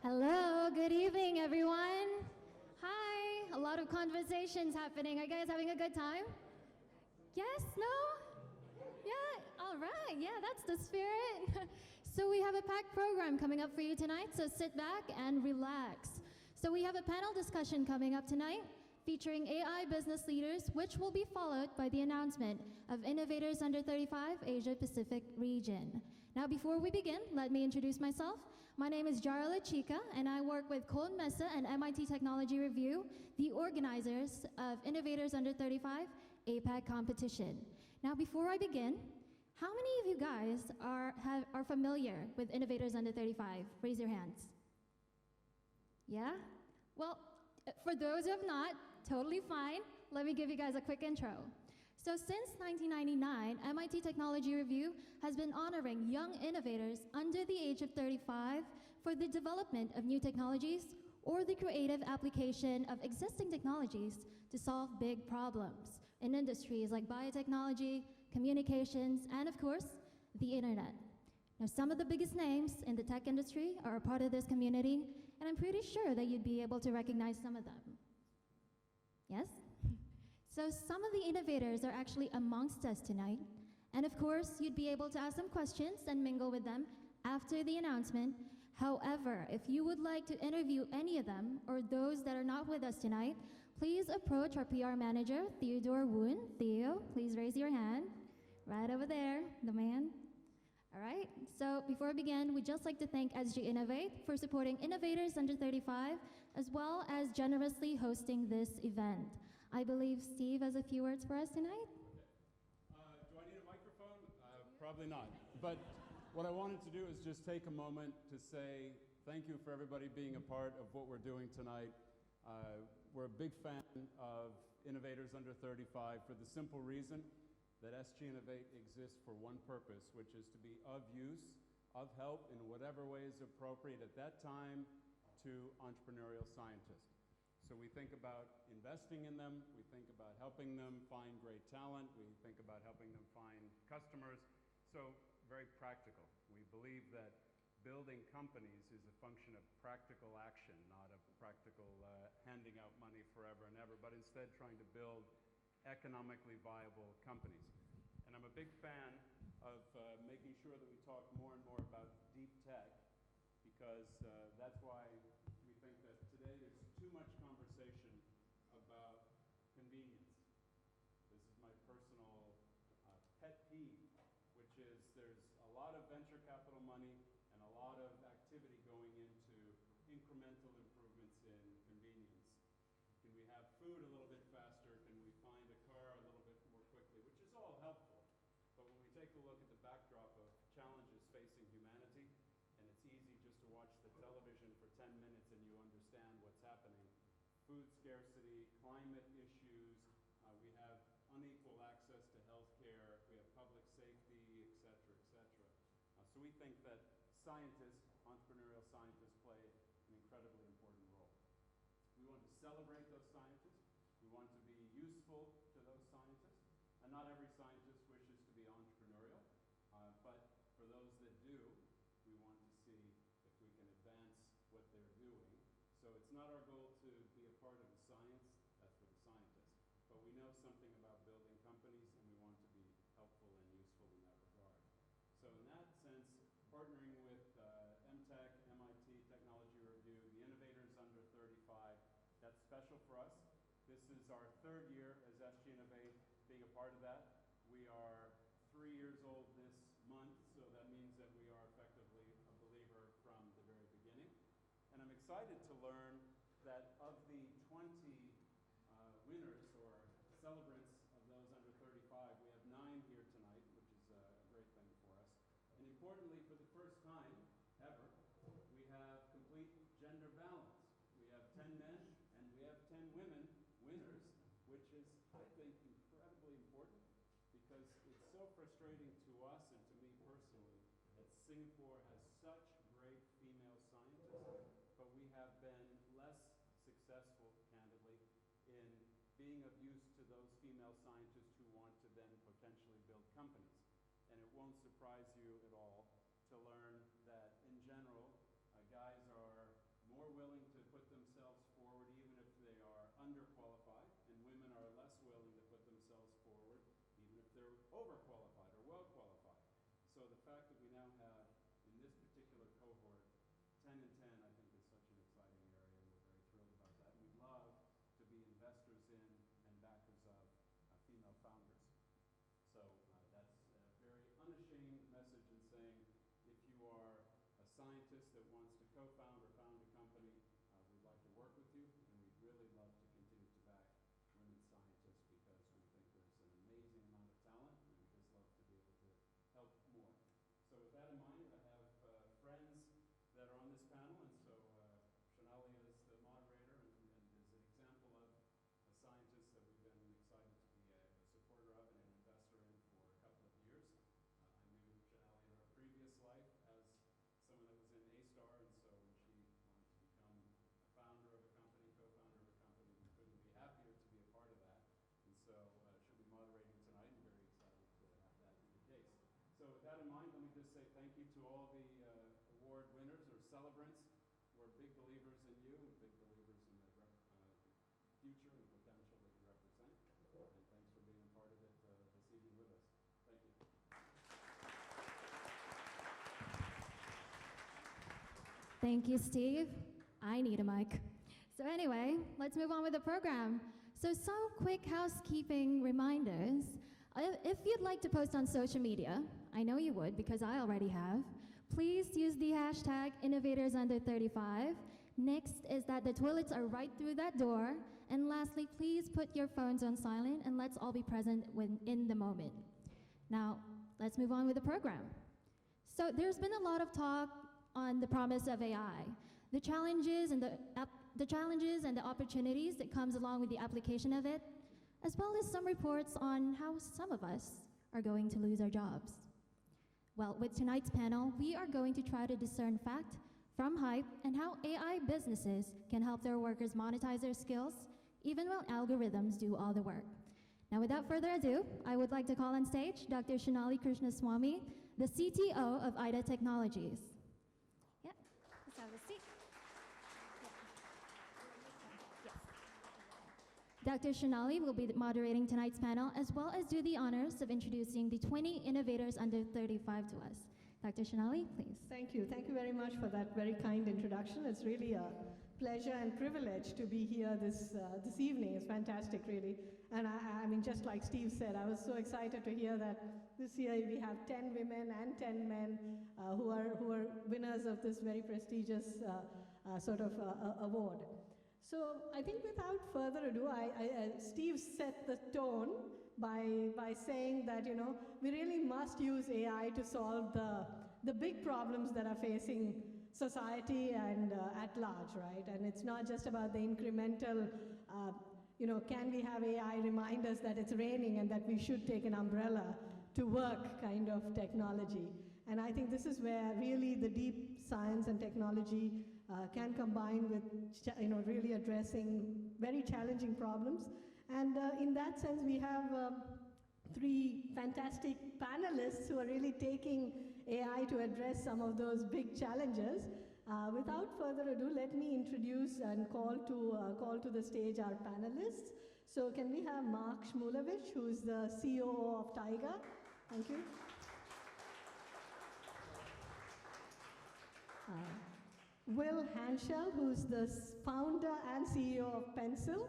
Hello, good evening, everyone. Hi, a lot of conversations happening. Are you guys having a good time? Yes, no? Yeah, all right, yeah, that's the spirit. So we have a packed program coming up for you tonight, so sit back and relax. So we have a panel discussion coming up tonight featuring AI business leaders, which will be followed by the announcement of Innovators Under 35 Asia Pacific region. Now, before we begin, let me introduce myself. My name is Jarla Chica, and I work with Cole Mesa and MIT Technology Review, the organizers of Innovators Under 35 APAC competition. Now, before I begin, how many of you guys are familiar with Innovators Under 35? Raise your hands. Yeah? Well, for those who have not, totally fine. Let me give you guys a quick intro. So since 1999, MIT Technology Review has been honoring young innovators under the age of 35 for the development of new technologies or the creative application of existing technologies to solve big problems in industries like biotechnology, communications, and of course, the internet. Now, some of the biggest names in the tech industry are a part of this community, and I'm pretty sure that you'd be able to recognize some of them. Yes? So some of the innovators are actually amongst us tonight, and of course, you'd be able to ask them questions and mingle with them after the announcement. However, if you would like to interview any of them or those that are not with us tonight, please approach our PR manager, Theodore Woon. Theo, please raise your hand. Right over there, the man. All right, so before we begin, we'd just like to thank SGInnovate for supporting Innovators Under 35, as well as generously hosting this event. I believe Steve has a few words for us tonight. Okay. Do I need a microphone? Probably not. But what I wanted to do is just take a moment to say thank you for everybody being a part of what we're doing tonight. We're a big fan of Innovators Under 35 for the simple reason that SGInnovate exists for one purpose, which is to be of use, of help in whatever way is appropriate at that time to entrepreneurial scientists. So we think about investing in them, we think about helping them find great talent, we think about helping them find customers, so very practical. We believe that building companies is a function of practical action, not a practical handing out money forever and ever, but instead trying to build economically viable companies. And I'm a big fan of making sure that we talk more and more about deep tech, because that's why we think that today there's too much conversation about convenience. This is my personal pet peeve, which is there's a lot of venture capital money and a lot of activity going into incremental improvements in convenience. Can we have food a little bit faster? Can we find a car a little bit more quickly? Which is all helpful. But when we take a look at the backdrop of challenges facing humanity, and it's easy just to watch the television for 10 minutes and you understand what's happening. Food scarcity, climate issues, we have unequal access to healthcare, we have public safety, et cetera, et cetera. So we think that scientists, entrepreneurial scientists, play an incredibly important role. We want to celebrate those scientists. We want to be useful to those scientists. And not every scientist wishes to be entrepreneurial, but for those that do, we want to see if we can advance what they're doing. So it's not our goal to be a part of the science, that's for the scientists. But we know something about building companies and we want to be helpful and useful in that regard. So in that sense, partnering with EmTech, MIT Technology Review, the Innovators Under 35, that's special for us. This is our third year as SGInnovate being a part of that. We are 3 years old this month, so that means that we are effectively a believer from the very beginning. And I'm excited to learn that of the 20 winners or celebrants of those under 35, we have 9 here tonight, which is a great thing for us. And importantly, for the first time ever, we have complete gender balance. We have 10 men and we have 10 women winners, which is, I think, incredibly important, because it's so frustrating to us and to me personally that Singapore has such great female scientists, but we have been less successful, candidly, in being of use to those female scientists who want to then potentially build companies. And it won't surprise you at all to learn that, in general, guys are scientist that wants to co-found or found a company, we'd like to work with you, and we'd really love to continue to back women scientists because we think there's an amazing amount of talent, and we'd just love to be able to help more. So with that in mind, I have friends that are on this panel, and so Shonali is the moderator and is an example of a scientist that we've been excited to be a supporter of and an investor in for a couple of years. I knew Shonali in her previous life as someone that was in A-Star, and so when she wanted to become a founder of a company, co-founder of a company, we couldn't be happier to be a part of that. And so she'll be moderating tonight, and very excited to have that be the case. So with that in mind, let me just say thank you to all the award winners or celebrants. We're big believers in you and big believers in the future and potential that you represent. And thanks for being a part of it this evening with us. Thank you. Thank you, Steve. I need a mic. So anyway, let's move on with the program. So some quick housekeeping reminders. If you'd like to post on social media, I know you would because I already have, please use the hashtag InnovatorsUnder35. Next is that the toilets are right through that door. And lastly, please put your phones on silent and let's all be present when in the moment. Now, let's move on with the program. So there's been a lot of talk on the promise of AI, the challenges and the opportunities that comes along with the application of it, as well as some reports on how some of us are going to lose our jobs. Well, with tonight's panel, we are going to try to discern fact from hype and how AI businesses can help their workers monetize their skills, even while algorithms do all the work. Now, without further ado, I would like to call on stage Dr. Shonali Krishnaswamy, the CTO of AIDA Technologies. Yeah, let's have a seat. Dr. Shonali will be moderating tonight's panel, as well as do the honors of introducing the 20 innovators under 35 to us. Dr. Shonali, please. Thank you. Thank you very much for that very kind introduction. It's really a pleasure and privilege to be here this evening. It's fantastic, really. And I mean, just like Steve said, I was so excited to hear that this year we have 10 women and 10 men who are winners of this very prestigious sort of award. So I think without further ado, Steve set the tone by saying that, you know, we really must use AI to solve the big problems that are facing society and at large, right? And it's not just about the incremental, you know, can we have AI remind us that it's raining and that we should take an umbrella to work kind of technology. And I think this is where really the deep science and technology can combine with, you know, really addressing very challenging problems. And in that sense, we have three fantastic panelists who are really taking AI to address some of those big challenges. Without further ado, let me introduce and call to the stage our panelists. So can we have Mark Shmulevich, who's the COO of TAIGER? Thank you. Will Hanschell, who's the founder and CEO of Pencil.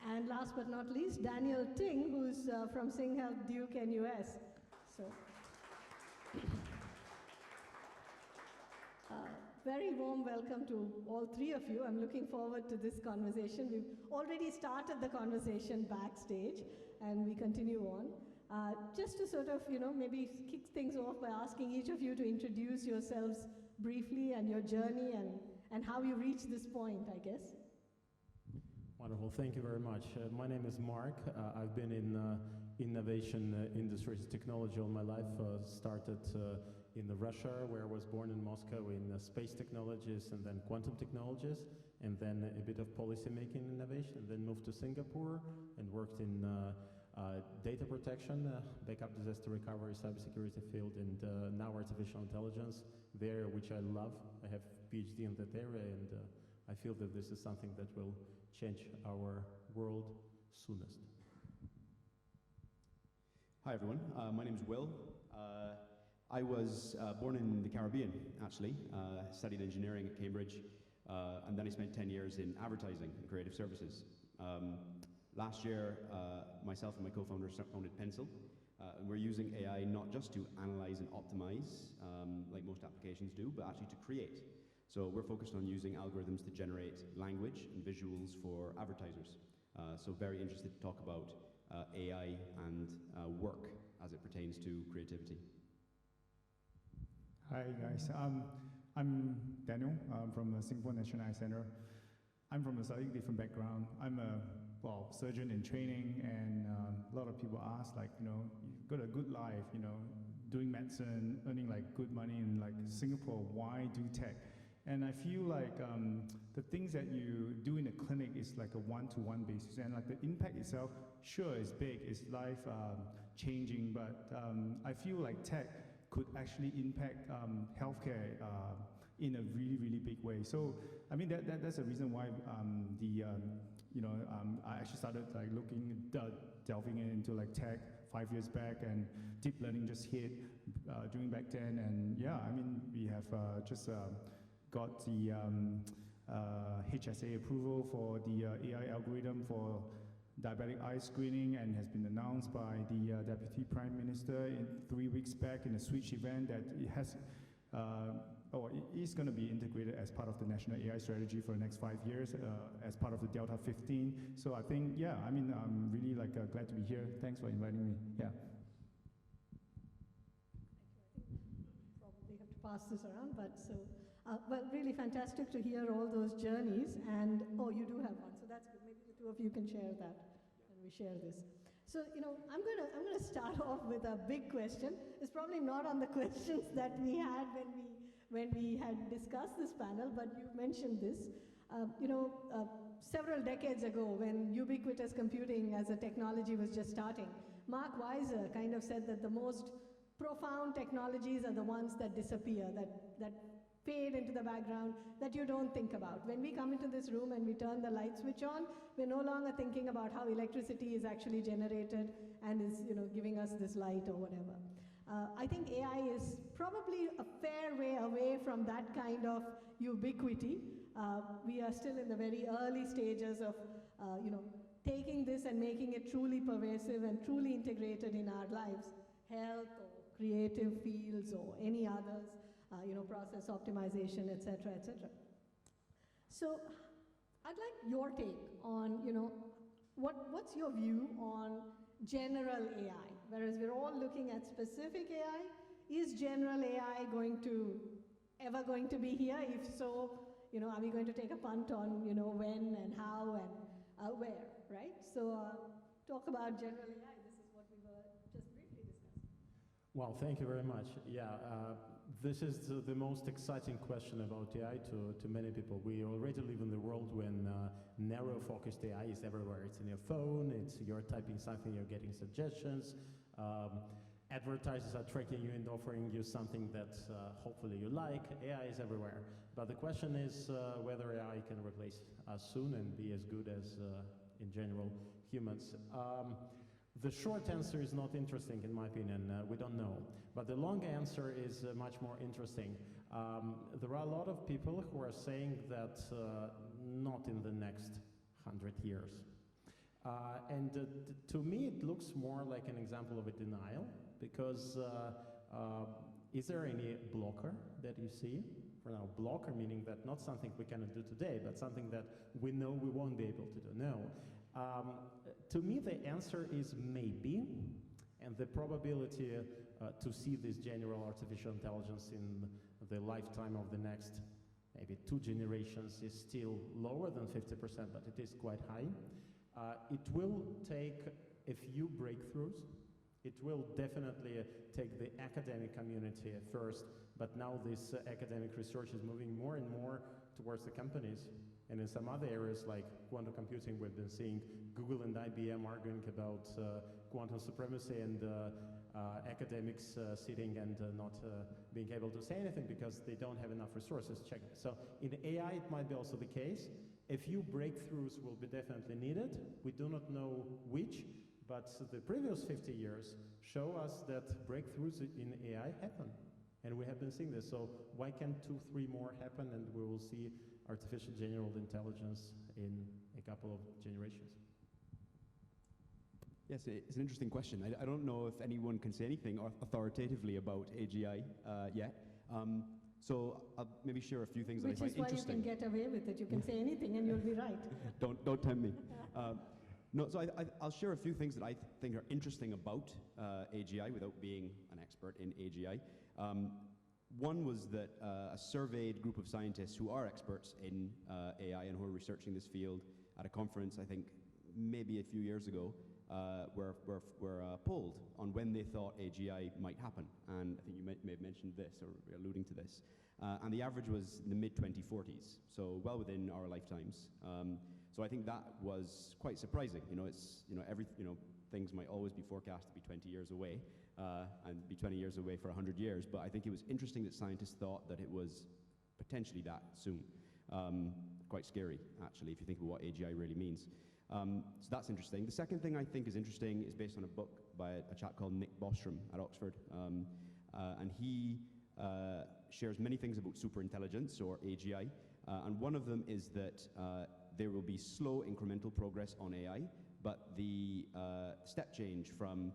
And last but not least, Daniel Ting, who's from SingHealth, Duke-NUS. So, very warm welcome to all three of you. I'm looking forward to this conversation. We've already started the conversation backstage, and we continue on. Just to sort of, you know, maybe kick things off by asking each of you to introduce yourselves briefly and your journey and how you reached this point, I guess. Wonderful, thank you very much. My name is Mark. I've been in innovation industries, technology all my life. Started in Russia, where I was born in Moscow, in space technologies and then quantum technologies, and then a bit of policy making innovation, and then moved to Singapore and worked in data protection, backup disaster recovery, cybersecurity field, and now artificial intelligence, the area which I love. I have a PhD in that area, and I feel that this is something that will change our world soonest. Hi everyone, my name is Will. I was born in the Caribbean, actually. Studied engineering at Cambridge, and then I spent 10 years in advertising and creative services. Last year, myself and my co-founder founded Pencil, And we're using AI not just to analyze and optimize, like most applications do, but actually to create. So we're focused on using algorithms to generate language and visuals for advertisers. So very interested to talk about AI and work as it pertains to creativity. Hi guys, I'm Daniel from the Singapore National Eye Center. I'm from a slightly different background. I'm a surgeon in training, and a lot of people ask, like, you know, you've got a good life, you know, doing medicine, earning like good money in like Singapore, why do tech? And I feel like the things that you do in a clinic is like a one-to-one basis, and like the impact itself, sure, is big, it's life changing, but I feel like tech could actually impact healthcare in a really, really big way. So, I mean, that's the reason why I actually started like delving into like tech 5 years back, and deep learning just hit during back then. And yeah, I mean, we have just got the HSA approval for the AI algorithm for diabetic eye screening, and has been announced by the Deputy Prime Minister 3 weeks back in a Switch event that it has, it is going to be integrated as part of the National AI Strategy for the next 5 years, as part of the Delta 15. So I think, yeah, I mean, I'm really like glad to be here. Thanks for inviting me. Yeah. Probably have to pass this around, but so, well, really fantastic to hear all those journeys. And oh, you do have one, so that's good. Maybe the two of you can share that, and we share this. So, you know, I'm gonna start off with a big question. It's probably not on the questions that we had when we had discussed this panel, but you mentioned this. Several decades ago, when ubiquitous computing as a technology was just starting, Mark Weiser kind of said that the most profound technologies are the ones that disappear, that fade into the background, that you don't think about. When we come into this room and we turn the light switch on, we're no longer thinking about how electricity is actually generated and is, you know, giving us this light or whatever. I think AI is probably a fair way away from that kind of ubiquity. We are still in the very early stages of, taking this and making it truly pervasive and truly integrated in our lives, health or creative fields or any others, process optimization, et cetera, et cetera. So I'd like your take on, what's your view on general AI? Whereas we're all looking at specific AI, is general AI ever going to be here? If so, are we going to take a punt on, when and how and where, right? So talk about general AI. This is what we were just briefly discussing. Well, thank you very much. Yeah, this is the most exciting question about AI to many people. We already live in the world when narrow-focused AI is everywhere. It's in your phone, you're typing something, you're getting suggestions. Advertisers are tracking you and offering you something that hopefully you like. AI is everywhere. But the question is whether AI can replace us soon and be as good as, in general, humans. The short answer is not interesting, in my opinion. We don't know. But the long answer is much more interesting. There are a lot of people who are saying that not in the next 100 years. And to me, it looks more like an example of a denial, because is there any blocker that you see? For now, blocker meaning that not something we cannot do today, but something that we know we won't be able to do. No. To me, the answer is maybe, and the probability to see this general artificial intelligence in the lifetime of the next maybe 2 generations is still lower than 50%, but it is quite high. It will take a few breakthroughs. It will definitely take the academic community at first, but now this academic research is moving more and more towards the companies. And in some other areas like quantum computing, we've been seeing Google and IBM arguing about quantum supremacy, and academics sitting and not being able to say anything because they don't have enough resources. Check it. So in AI, it might be also the case. A few breakthroughs will be definitely needed. We do not know which, but the previous 50 years show us that breakthroughs in AI happen. And we have been seeing this. So why can't 2, 3 more happen, and we will see artificial general intelligence in a couple of generations? Yes, it's an interesting question. I don't know if anyone can say anything authoritatively about AGI yet. So I'll maybe share a few things that I find interesting. Which is why you can get away with it. You can say anything and you'll be right. Don't tempt me. No, so I'll share a few things that I think are interesting about AGI without being an expert in AGI. One was that a surveyed group of scientists who are experts in AI and who are researching this field at a conference, I think maybe a few years ago, were polled on when they thought AGI might happen. And I think you may have mentioned this or alluding to this. And the average was in the mid-2040s, so well within our lifetimes. So I think that was quite surprising. Things might always be forecast to be 20 years away and be 20 years away for 100 years. But I think it was interesting that scientists thought that it was potentially that soon. Quite scary, actually, if you think about what AGI really means. So that's interesting. The second thing I think is interesting is based on a book by a chap called Nick Bostrom at Oxford. And he shares many things about superintelligence, or AGI. And one of them is that there will be slow incremental progress on AI, but the step change from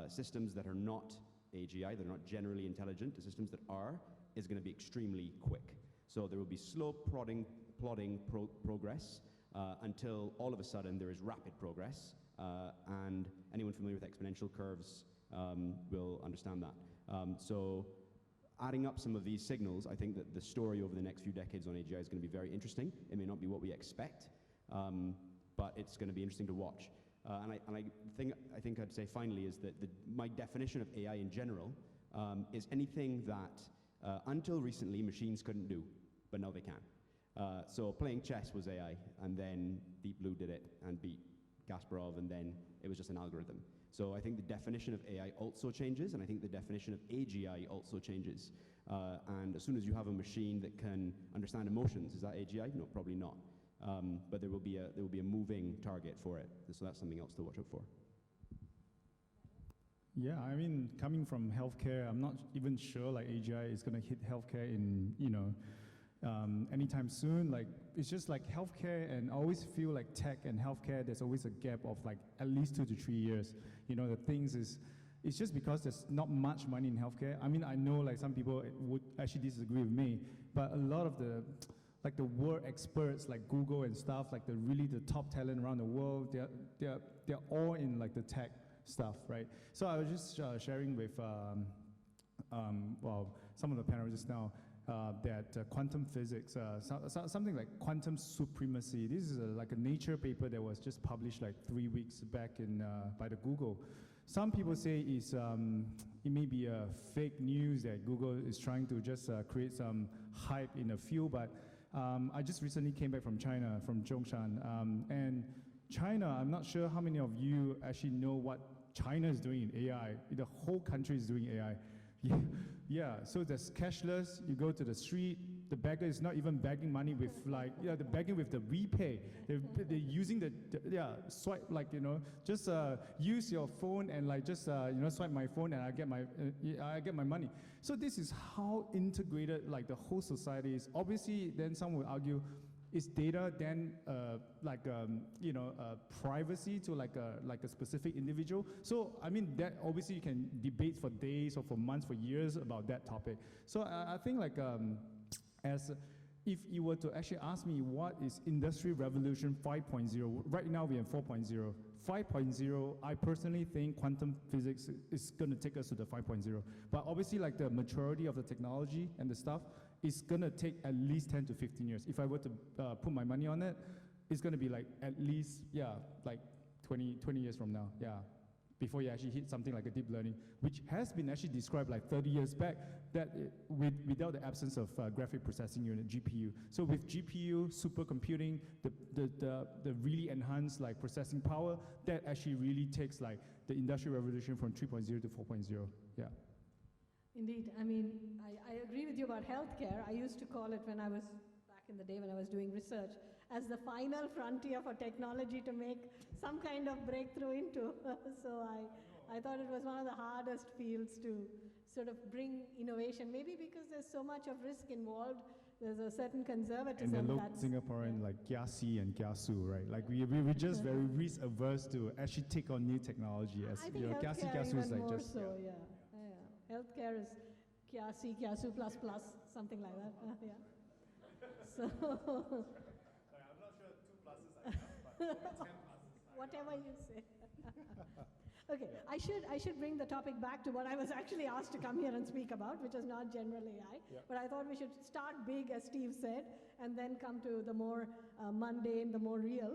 systems that are not AGI, that are not generally intelligent, to systems that are, is going to be extremely quick. So there will be slow plodding progress until all of a sudden there is rapid progress. And anyone familiar with exponential curves will understand that. So adding up some of these signals, I think that the story over the next few decades on AGI is going to be very interesting. It may not be what we expect, but it's going to be interesting to watch. And I think I'd say finally is that my definition of AI in general is anything that until recently machines couldn't do, but now they can. So playing chess was AI, and then Deep Blue did it and beat Kasparov, and then it was just an algorithm. So I think the definition of AI also changes, and I think the definition of AGI also changes. And as soon as you have a machine that can understand emotions, is that AGI? No, probably not. But there will be a moving target for it. So that's something else to watch out for. Yeah, I mean, coming from healthcare, I'm not even sure like AGI is going to hit healthcare in anytime soon. Like, it's just like healthcare, and I always feel like tech and healthcare, there's always a gap of like at least 2 to 3 years. The things is, it's just because there's not much money in healthcare. I mean, I know like some people would actually disagree with me, but a lot of the world experts like Google and stuff, like the top talent around the world, they're all in like the tech stuff, right? So I was just sharing with some of the panelists just now that quantum physics, something like quantum supremacy. This is like a Nature paper that was just published like 3 weeks back by the Google. Some people say it may be a fake news that Google is trying to just create some hype in the field, but I just recently came back from China, from Zhongshan, and China, I'm not sure how many of you actually know what China is doing in AI. The whole country is doing AI. Yeah, so there's cashless, you go to the street, the beggar is not even begging money with like, they're begging with the WePay. They're using the swipe, like, just use your phone and like just, swipe my phone and I get my money. So this is how integrated like the whole society is. Obviously, then some will argue, is data then privacy to like a specific individual? So I mean that obviously you can debate for days or for months, for years about that topic. So I think like as if you were to actually ask me what is Industry Revolution 5.0, right now we are 4.0. 5.0, I personally think quantum physics is going to take us to the 5.0. But obviously like the maturity of the technology and the stuff, it's going to take at least 10 to 15 years. If I were to put my money on it, it's going to be like at least, like 20 years from now, before you actually hit something like a deep learning, which has been actually described like 30 years back, that without the absence of graphic processing unit, GPU. So with GPU, supercomputing, the really enhanced like processing power, that actually really takes like the Industrial Revolution from 3.0 to 4.0, yeah. Indeed, I mean, I agree with you about healthcare. I used to call it when I was back in the day when I was doing research as the final frontier for technology to make some kind of breakthrough into. So I thought it was one of the hardest fields to sort of bring innovation, maybe because there's so much of risk involved there's a certain And conservatism they look that's... Singaporean like Kiasi and Kiasu, right? Like we're just very risk averse to actually take on new technology. As I think you know, Kiasi healthcare Kiasu is even like more just so, yeah. Healthcare is Kiasi, Kiasu plus plus, something like that. Yeah. So I'm not sure 2 pluses are enough, but maybe 10 pluses. whatever you say. Okay, I should bring the topic back to what I was actually asked to come here and speak about, which is not general AI. Yeah. But I thought we should start big, as Steve said, and then come to the more mundane, the more real.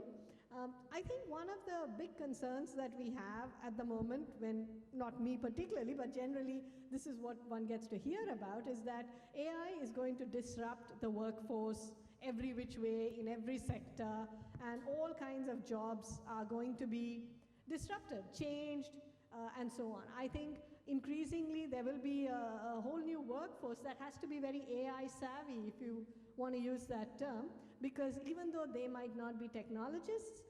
I think one of the big concerns that we have at the moment, when, not me particularly, but generally this is what one gets to hear about, is that AI is going to disrupt the workforce every which way, in every sector, and all kinds of jobs are going to be disrupted, changed, and so on. I think increasingly there will be a whole new workforce that has to be very AI savvy, if you want to use that term, because even though they might not be technologists,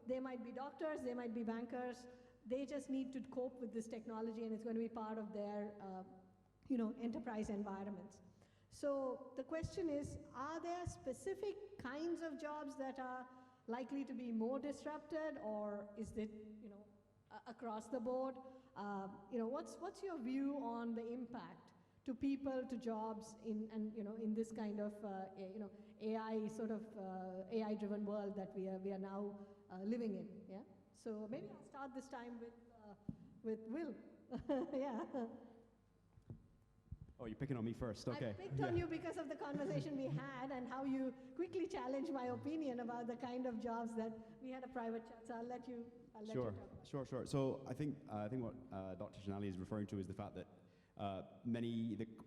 they might be doctors, they might be bankers, they just need to cope with this technology, and it's going to be part of their enterprise environments. So the question is, are there specific kinds of jobs that are likely to be more disrupted, or is it across the board? What's your view on the impact to people, to jobs in this kind of AI sort of AI-driven world that we are now living in? Yeah. So maybe I'll start this time with Will. Yeah. Oh, you're picking on me first, okay. I picked on you because of the conversation we had and how you quickly challenged my opinion about the kind of jobs that we had a private chat. So I'll let you talk about it. Sure. So I think what Dr. Shonali is referring to is the fact that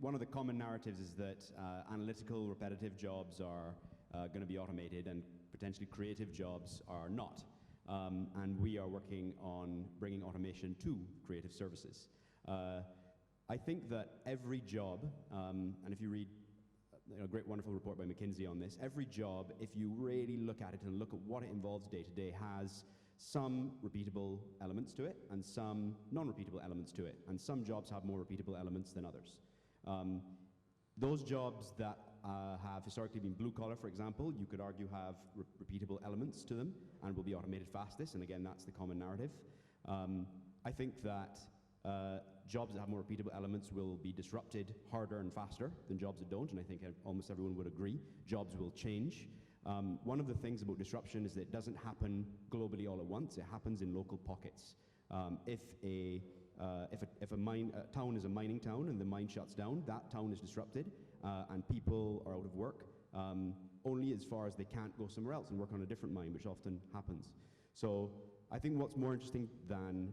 one of the common narratives is that analytical, repetitive jobs are going to be automated and potentially creative jobs are not. And we are working on bringing automation to creative services. I think that every job, and if you read a great, wonderful report by McKinsey on this, every job, if you really look at it and look at what it involves day to day, has some repeatable elements to it and some non-repeatable elements to it. And some jobs have more repeatable elements than others. Those jobs that have historically been blue-collar, for example, you could argue have repeatable elements to them and will be automated fastest, and again, that's the common narrative. I think that jobs that have more repeatable elements will be disrupted harder and faster than jobs that don't, and I think almost everyone would agree. Jobs will change. One of the things about disruption is that it doesn't happen globally all at once. It happens in local pockets. If a town is a mining town and the mine shuts down, that town is disrupted and people are out of work only as far as they can't go somewhere else and work on a different mine, which often happens. So I think what's more interesting than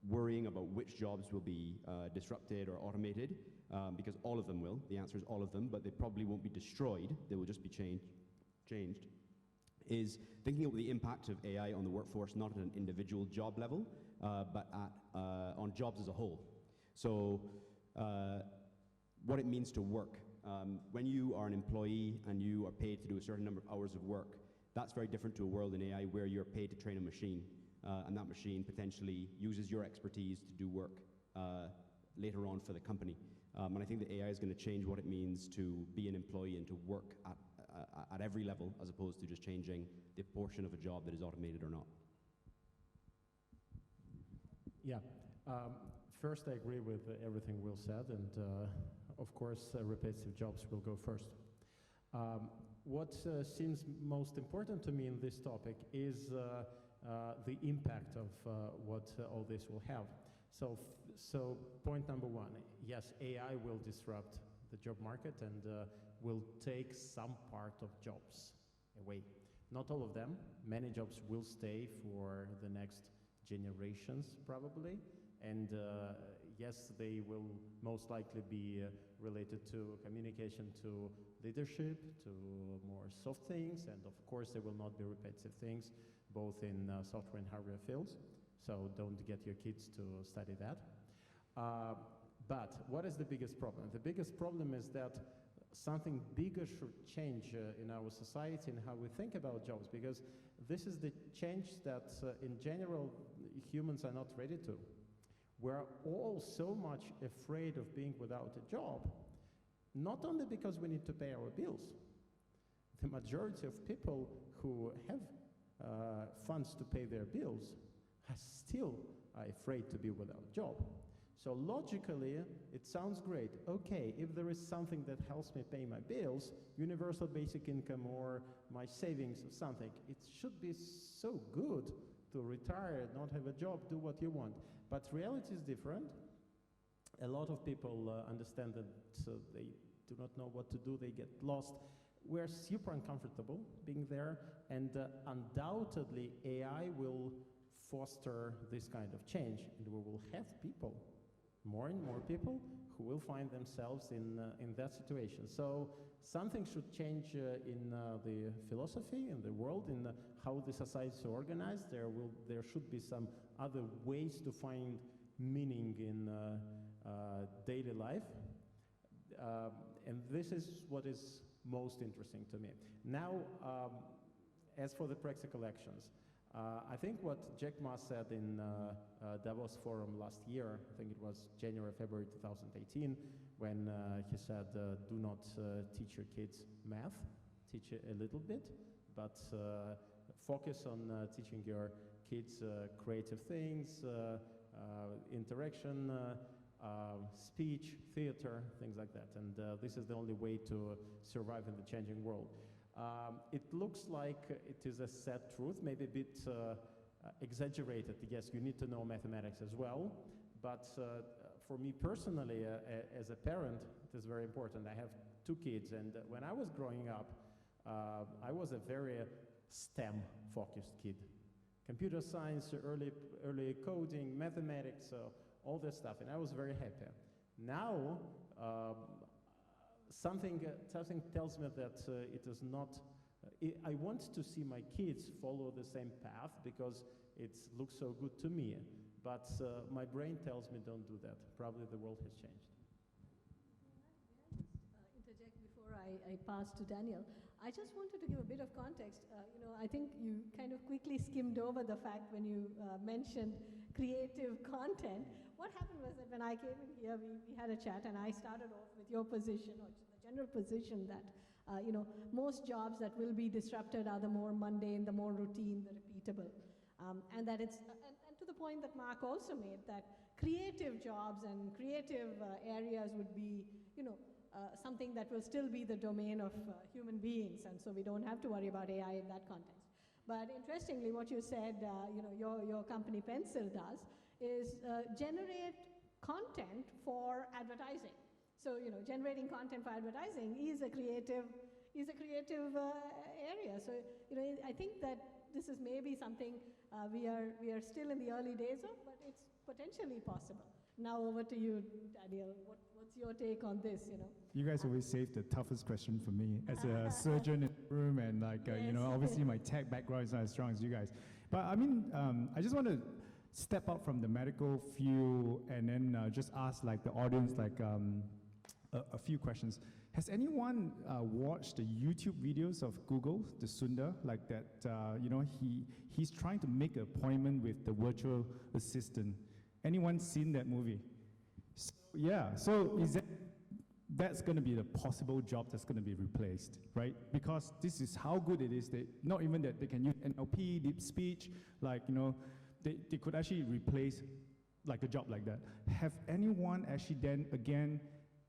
worrying about which jobs will be disrupted or automated, because all of them will. The answer is all of them, but they probably won't be destroyed. They will just be changed, is thinking about the impact of AI on the workforce, not at an individual job level, but on jobs as a whole. So what it means to work. When you are an employee and you are paid to do a certain number of hours of work, that's very different to a world in AI where you're paid to train a machine, and that machine potentially uses your expertise to do work later on for the company. And I think that AI is going to change what it means to be an employee and to work at every level, as opposed to just changing the portion of a job that is automated or not. Yeah. First, I agree with everything Will said, and of course, repetitive jobs will go first. What seems most important to me in this topic is the impact of what all this will have. So point number one, yes, AI will disrupt the job market and will take some part of jobs away. Not all of them. Many jobs will stay for the next generations, probably. And yes, they will most likely be related to communication, to leadership, to more soft things, and of course there will not be repetitive things, both in software and hardware fields. So don't get your kids to study that. But what is the biggest problem? The biggest problem is that something bigger should change in our society and how we think about jobs, because this is the change that in general humans are not ready to. We're all so much afraid of being without a job, Not only because we need to pay our bills. The majority of people who have funds to pay their bills are still afraid to be without a job. So logically, it sounds great. Okay, if there is something that helps me pay my bills, universal basic income or my savings or something, it should be so good to retire, not have a job, do what you want. But reality is different. A lot of people understand that they do not know what to do, they get lost. We're super uncomfortable being there, and undoubtedly AI will foster this kind of change, and we will have people, more and more people, who will find themselves in that situation. So something should change in the philosophy, in the world, in how the society is organized. There should be some other ways to find meaning in daily life. And this is what is most interesting to me. Now, as for the practical actions, I think what Jack Ma said in Davos Forum last year, I think it was January, February 2018, when he said, do not teach your kids math, teach a little bit, but focus on teaching your kids creative things, interaction, speech, theater, things like that. And this is the only way to survive in the changing world. It looks like it is a sad truth, maybe a bit exaggerated. Yes, you need to know mathematics as well, but for me personally, as a parent, it is very important. I have 2 kids, and when I was growing up, I was a very STEM-focused kid. Computer science, early coding, mathematics, all this stuff, and I was very happy. Now, something tells me that it is not, I want to see my kids follow the same path because it looks so good to me, but my brain tells me don't do that. Probably the world has changed. Interject before I pass to Daniel. I just wanted to give a bit of context. I think you kind of quickly skimmed over the fact when you mentioned creative content. What happened was that when I came in here, we had a chat, and I started off with your position, or the general position that, most jobs that will be disrupted are the more mundane, the more routine, the repeatable. And that it's, and to the point that Mark also made, that creative jobs and creative areas would be, something that will still be the domain of human beings, and so we don't have to worry about AI in that context. But interestingly, what you said, your company Pencil does, is generate content for advertising. So, generating content for advertising is a creative area. So, I think that this is maybe something we are still in the early days of, but it's potentially possible. Now over to you, Daniel. What's your take on this? You guys always save the toughest question for me as a surgeon in the room, and obviously my tech background is not as strong as you guys. But I mean, I just want to step out from the medical field and then just ask the audience a few questions. Has anyone watched the YouTube videos of Google, the Sundar, like that? He's trying to make an appointment with the virtual assistant. Anyone seen that movie? So, yeah. So is that's going to be the possible job that's going to be replaced, right? Because this is how good it is. Not even that they can use NLP, deep speech, they could actually replace a job like that. Have anyone actually then again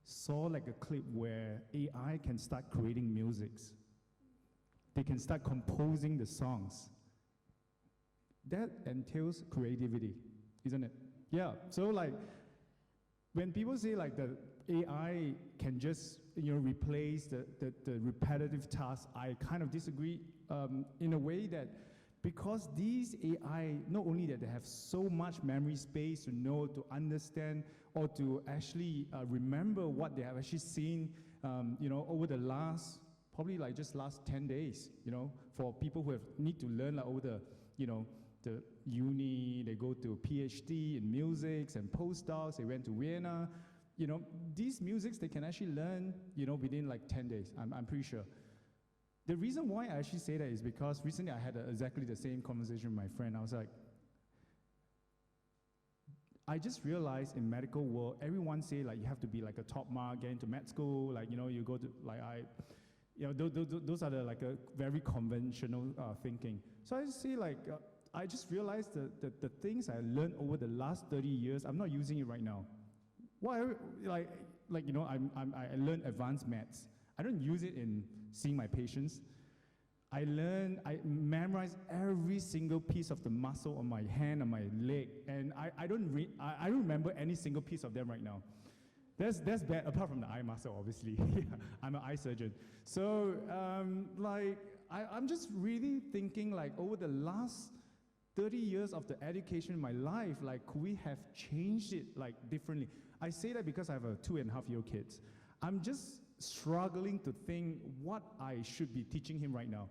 saw a clip where AI can start creating musics? They can start composing the songs. That entails creativity, isn't it? Yeah. So when people say the AI can just replace the repetitive tasks, I kind of disagree in a way that, because these AI, not only that they have so much memory space to know, to understand, or to actually remember what they have actually seen, over the last, probably just last 10 days, for people who need to learn over the uni, they go to PhD in music and postdocs, they went to Vienna, these musics they can actually learn, within 10 days, I'm pretty sure. The reason why I actually say that is because recently I had exactly the same conversation with my friend. I was like, I just realized in medical world, everyone say like you have to be like a top mark, get into med school, like, you know, you go to like those are the like a very conventional thinking. So I just say like, I just realized that the things I learned over the last 30 years, I'm not using it right now. Why, like you know, I learned advanced maths. I don't use it in seeing my patients. I memorized every single piece of the muscle on my hand and my leg, and I don't remember any single piece of them right now. That's bad, apart from the eye muscle, obviously. I'm an eye surgeon. So, I'm just really thinking, like, over the last 30 years of the education in my life, like, could we have changed it, like, differently? I say that because I have a 2.5-year-old kid. I'm just struggling to think what I should be teaching him right now.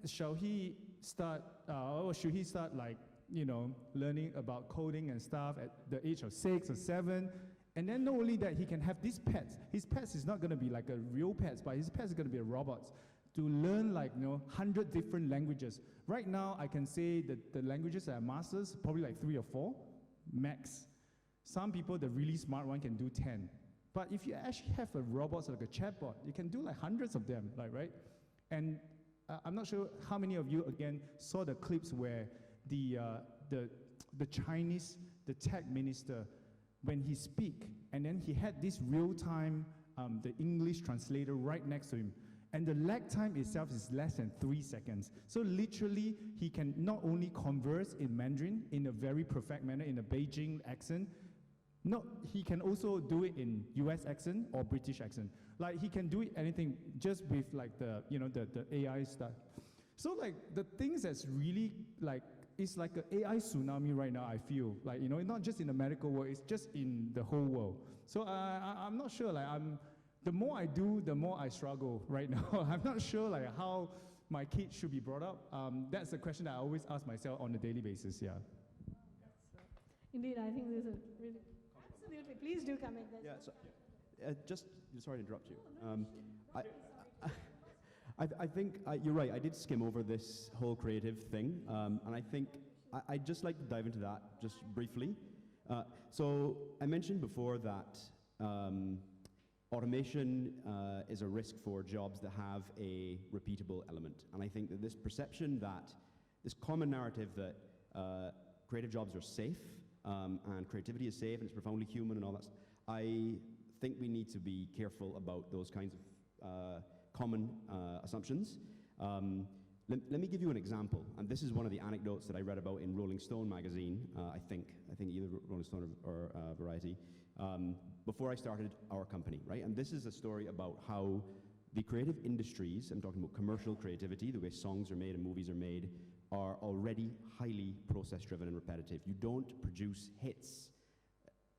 Shall he start, or should he start, like, you know, learning about coding and stuff at the age of 6 or 7? And then not only that, he can have these pets. His pets is not going to be like a real pets, but his pets is going to be a robots to learn, like, you know, 100 different languages. Right now, I can say that the languages that I masters, probably like 3 or 4, max. Some people, the really smart one, can do 10. But if you actually have a robot like a chatbot, you can do like hundreds of them, like, right? And I'm not sure how many of you, again, saw the clips where the Chinese, the tech minister, when he speak, and then he had this real-time, the English translator right next to him. And the lag time itself is less than 3 seconds. So literally, he can not only converse in Mandarin in a very perfect manner, in a Beijing accent, no, he can also do it in US accent or British accent. Like, he can do it anything just with like the, you know, the AI stuff. So like the things that's really like, it's like an AI tsunami right now, I feel. Like, you know, not just in the medical world, it's just in the whole world. So I'm not sure, like the more I do, the more I struggle right now. I'm not sure like how my kids should be brought up. That's the question that I always ask myself on a daily basis, yeah. Indeed, I think this is really, absolutely, please do come in. Yeah, so, just, sorry to interrupt you. I think you're right, I did skim over this whole creative thing, and I think I'd just like to dive into that just briefly. So I mentioned before that automation is a risk for jobs that have a repeatable element. And I think that this perception that, this common narrative that creative jobs are safe, and creativity is safe and it's profoundly human and all that, I think we need to be careful about those kinds of common assumptions. Let me give you an example, and this is one of the anecdotes that I read about in Rolling Stone magazine, I think either Rolling Stone or Variety, before I started our company, right? And this is a story about how the creative industries, I'm talking about commercial creativity, the way songs are made and movies are made, are already highly process-driven and repetitive. You don't produce hits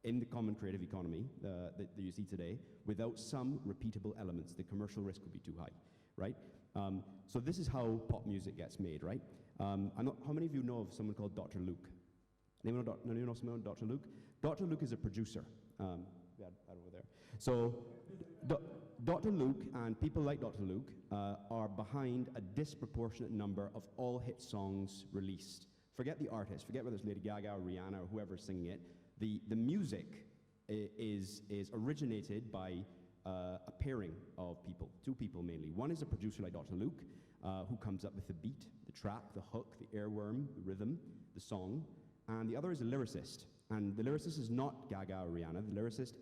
in the common creative economy that you see today without some repeatable elements. The commercial risk would be too high, right? So this is how pop music gets made, right? How many of you know of someone called Dr. Luke? Anyone know someone called Dr. Luke? Dr. Luke is a producer. Yeah, over there. So Dr. Luke and people like Dr. Luke are behind a disproportionate number of all hit songs released. Forget the artist, forget whether it's Lady Gaga or Rihanna or whoever's singing it. The music is originated by a pairing of people, 2 people mainly. One is a producer like Dr. Luke, who comes up with the beat, the trap, the hook, the earworm, the rhythm, the song, and the other is a lyricist. And the lyricist is not Gaga or Rihanna. The lyricist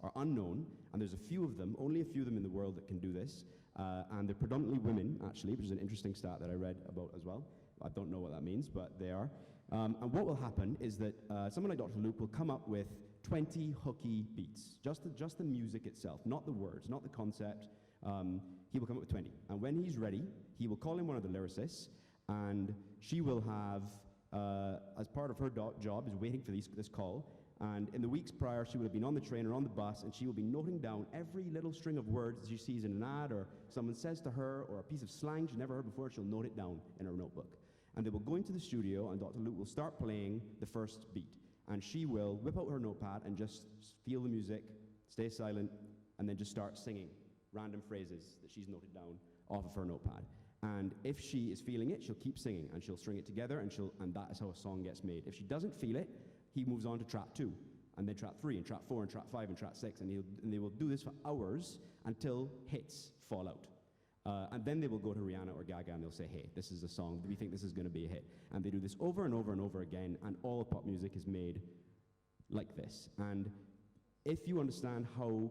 are unknown, and there's a few of them, only a few of them in the world that can do this, and they're predominantly women, actually, which is an interesting stat that I read about as well. I don't know what that means, but they are. And what will happen is that someone like Dr. Luke will come up with 20 hooky beats, just the music itself, not the words, not the concept. He will come up with 20. And when he's ready, he will call in one of the lyricists, and she will have, as part of her job, is waiting for this call. And in the weeks prior, she would have been on the train or on the bus, and she will be noting down every little string of words that she sees in an ad, or someone says to her, or a piece of slang she never heard before. She'll note it down in her notebook. And they will go into the studio, and Dr. Luke will start playing the first beat. And she will whip out her notepad and just feel the music, stay silent, and then just start singing random phrases that she's noted down off of her notepad. And if she is feeling it, she'll keep singing, and she'll string it together, and that is how a song gets made. If she doesn't feel it, he moves on to trap 2, and then trap 3, and trap 4, and trap 5, and trap 6, and they will do this for hours until hits fall out. And then they will go to Rihanna or Gaga and they'll say, hey, this is a song, we think this is going to be a hit. And they do this over and over and over again, and all of pop music is made like this. And if you understand how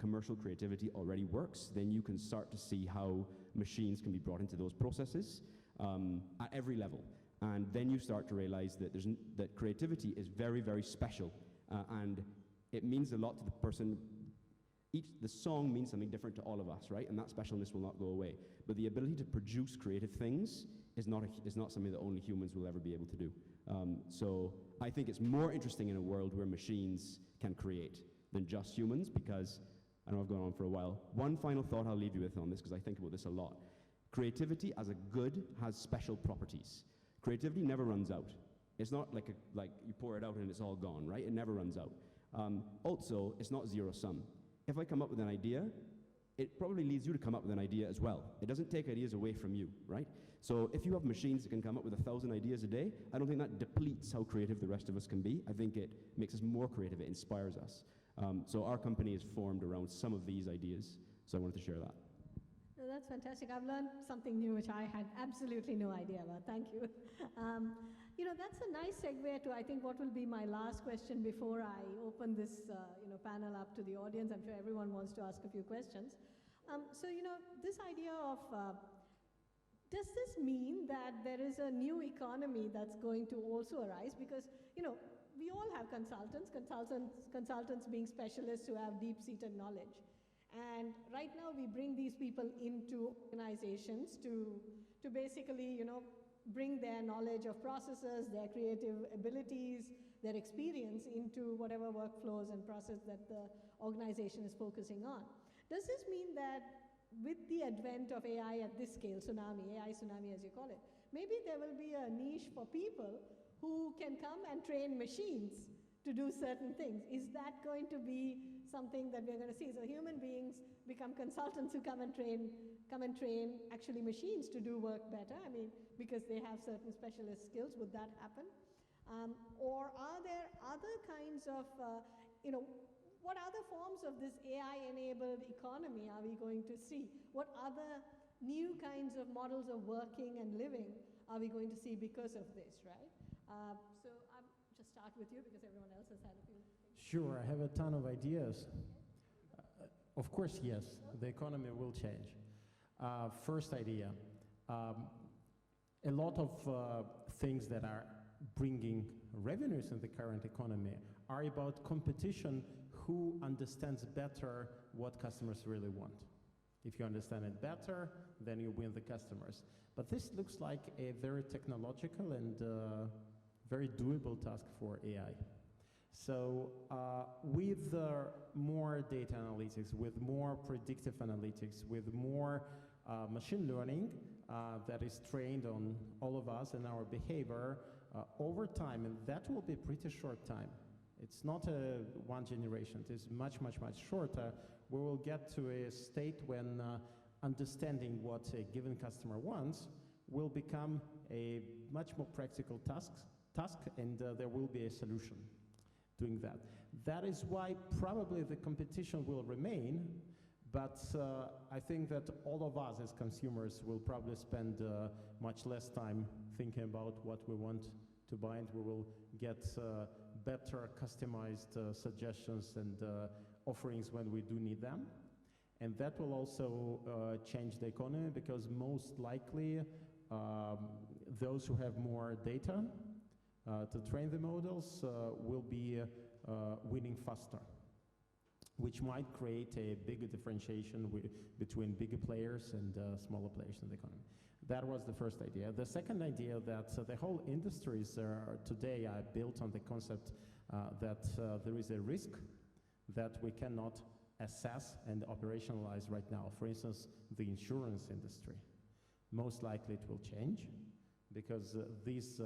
commercial creativity already works, then you can start to see how machines can be brought into those processes at every level. And then you start to realize that, that creativity is very, very special, and it means a lot to the person. The song means something different to all of us, right? And that specialness will not go away. But the ability to produce creative things is not something that only humans will ever be able to do. So I think it's more interesting in a world where machines can create than just humans, because I know I've gone on for a while. One final thought I'll leave you with on this, because I think about this a lot. Creativity as a good has special properties. Creativity never runs out. It's not like you pour it out and it's all gone, right? It never runs out. Also, it's not zero sum. If I come up with an idea, it probably leads you to come up with an idea as well. It doesn't take ideas away from you, right? So if you have machines that can come up with 1,000 ideas a day, I don't think that depletes how creative the rest of us can be. I think it makes us more creative. It inspires us. So our company is formed around some of these ideas. So I wanted to share that. No, that's fantastic. I've learned something new which I had absolutely no idea about. Thank you. You know, that's a nice segue to, I think, what will be my last question before I open this panel up to the audience. I'm sure everyone wants to ask a few questions. So, this idea of, does this mean that there is a new economy that's going to also arise? Because, we all have consultants being specialists who have deep-seated knowledge. And right now we bring these people into organizations to basically, bring their knowledge of processes, their creative abilities, their experience into whatever workflows and process that the organization is focusing on. Does this mean that with the advent of AI at this scale, AI tsunami as you call it, maybe there will be a niche for people who can come and train machines to do certain things? Is that going to be something that we're going to see? So human beings become consultants who come and train actually machines to do work better, because they have certain specialist skills. Would that happen? Or are there other kinds of, what other forms of this AI-enabled economy are we going to see? What other new kinds of models of working and living are we going to see because of this, right? So I'll just start with you because everyone else has had a few things. Sure, I have a ton of ideas. Of course, yes, the economy will change. First idea, a lot of things that are bringing revenues in the current economy are about competition, who understands better what customers really want. If you understand it better, then you win the customers. But this looks like a very technological and very doable task for AI. So with more data analytics, with more predictive analytics, with more machine learning that is trained on all of us and our behavior over time, and that will be pretty short time. It's not one generation, it is much, much, much shorter. We will get to a state when understanding what a given customer wants will become a much more practical task, and there will be a solution doing that. That is why probably the competition will remain, but I think that all of us as consumers will probably spend much less time thinking about what we want to buy, and we will get better customized suggestions and offerings when we do need them. And that will also change the economy, because most likely those who have more data to train the models will be winning faster, which might create a bigger differentiation between bigger players and smaller players in the economy. That was the first idea. The second idea, that the whole industries today are built on the concept that there is a risk that we cannot assess and operationalize right now. For instance, the insurance industry. Most likely it will change, because these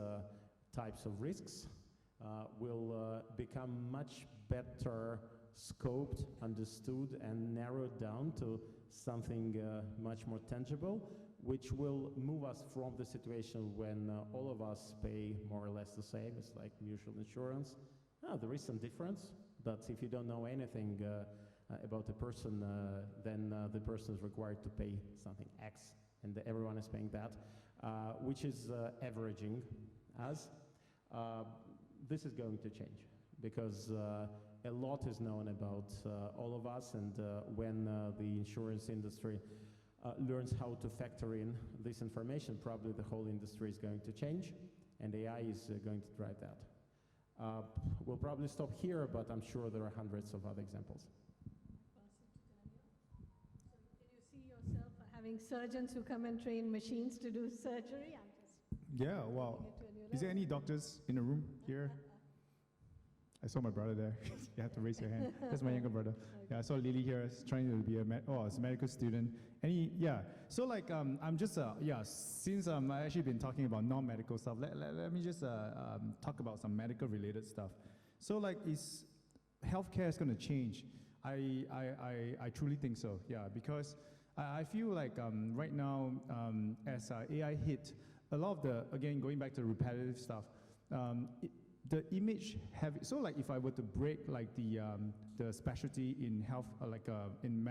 types of risks will become much better scoped, understood, and narrowed down to something much more tangible, which will move us from the situation when all of us pay more or less the same. It's like mutual insurance. There is some difference, but if you don't know anything about the person, then the person is required to pay something X, and everyone is paying that, which is averaging as. This is going to change because a lot is known about all of us, and when the insurance industry learns how to factor in this information, probably the whole industry is going to change, and AI is going to drive that. We'll probably stop here, but I'm sure there are hundreds of other examples. Can you see yourself having surgeons who come and train machines to do surgery? Yeah, well, is there any doctors in the room here? I saw my brother there. You have to raise your hand. That's my younger brother. Yeah, I saw Lily here trying to be a medical student. So like, I'm just, since I've actually been talking about non-medical stuff, let me just talk about some medical related stuff. So like, is healthcare is going to change? I truly think so, yeah, because I feel like right now, as AI hit, a lot of the, again, going back to the repetitive stuff, the image so like if I were to break like the specialty in health, in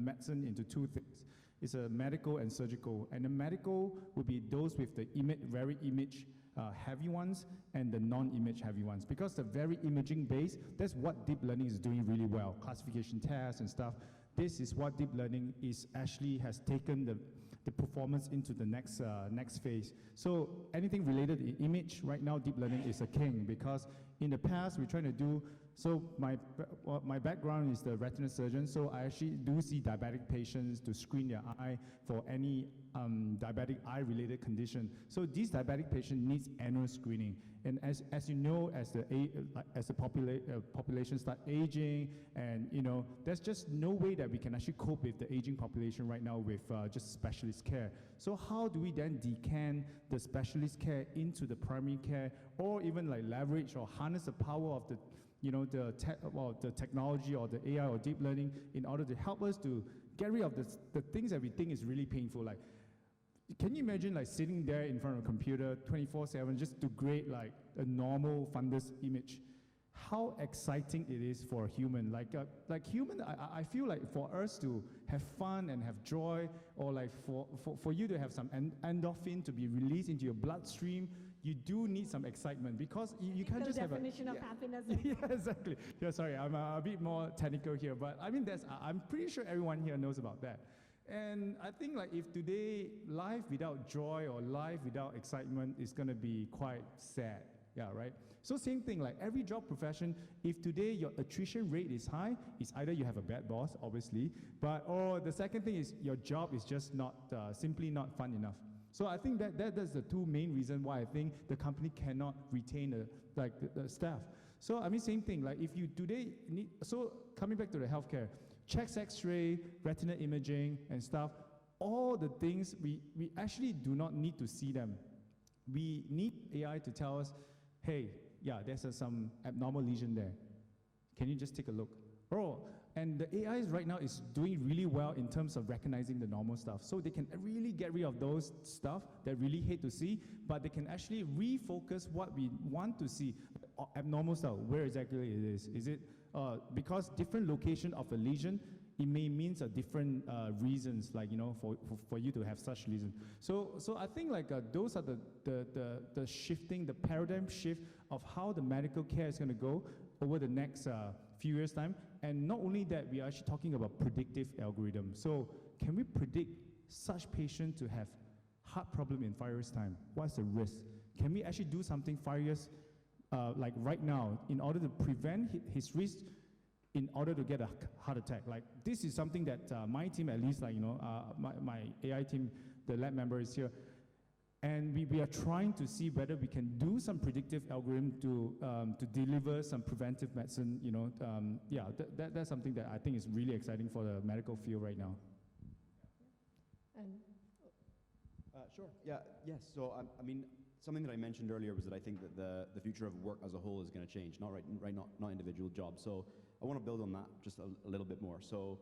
medicine into two things, it's a medical and surgical. And the medical would be those with the very image heavy ones and the non-image heavy ones. Because the very imaging based, that's what deep learning is doing really well. Classification tests and stuff. This is what deep learning is actually has taken the performance into the next phase. So anything related to image, right now deep learning is a king, because in the past we're trying to do, so my background is the retina surgeon, so I actually do see diabetic patients to screen their eye for any diabetic eye related condition. So this diabetic patient needs annual screening. And as you know, as the population start aging, and there's just no way that we can actually cope with the aging population right now with just specialist care. So how do we then decant the specialist care into the primary care, or even like leverage or harness the power of the the technology or the AI or deep learning in order to help us to get rid of the things that we think is really painful? Like, can you imagine like sitting there in front of a computer 24/7 just to grade like a normal fundus image? How exciting it is for a human. Like human, I feel like for us to have fun and have joy, or like for you to have some endorphin to be released into your bloodstream, you do need some excitement, because you can't just have a definition of happiness. Yeah, exactly. Yeah, sorry, I'm a bit more technical here, but I mean, I'm pretty sure everyone here knows about that. And I think like if today life without joy or life without excitement is going to be quite sad. Yeah, right? So same thing, like every job profession, if today your attrition rate is high, it's either you have a bad boss, obviously, or the second thing is your job is just not, simply not fun enough. So I think that's the two main reasons why I think the company cannot retain the staff. So I mean, same thing, like if you today need, so coming back to the healthcare, chest X-ray, retina imaging and stuff, all the things, we actually do not need to see them. We need AI to tell us, hey, yeah, there's some abnormal lesion there. Can you just take a look? And the AI right now is doing really well in terms of recognizing the normal stuff. So they can really get rid of those stuff that really hate to see, but they can actually refocus what we want to see. Abnormal stuff, where exactly it is. Is it because different location of a lesion, it may mean different reasons, like, for you to have such lesion. So I think like those are the shifting, the paradigm shift of how the medical care is going to go over the next few years' time. And not only that, we are actually talking about predictive algorithms. So can we predict such patient to have heart problem in 5 years' time? What's the risk? Can we actually do something 5 years, like right now, in order to prevent his risk, in order to get a heart attack? Like, this is something that my team, at least, like, my AI team, the lab member is here, and we are trying to see whether we can do some predictive algorithm to deliver some preventive medicine. That's something that I think is really exciting for the medical field right now. And sure. Yeah. Yes. So I mean, something that I mentioned earlier was that I think that the future of work as a whole is going to change, not individual jobs. So I want to build on that just a little bit more. So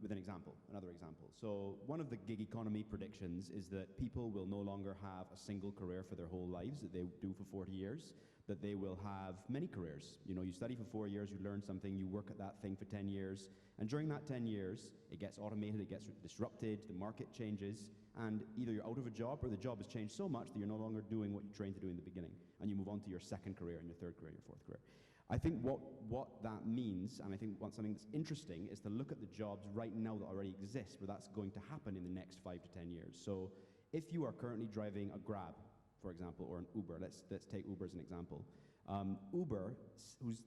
with another example. So one of the gig economy predictions is that people will no longer have a single career for their whole lives that they do for 40 years, that they will have many careers. You know, you study for 4 years, you learn something, you work at that thing for 10 years, and during that 10 years, it gets automated, it gets disrupted, the market changes, and either you're out of a job or the job has changed so much that you're no longer doing what you trained to do in the beginning, and you move on to your second career and your third career and your fourth career. I think what that means, and I think something that's interesting, is to look at the jobs right now that already exist, where that's going to happen in the next 5 to 10 years. So if you are currently driving a Grab, for example, or an Uber, let's take Uber as an example. Uber,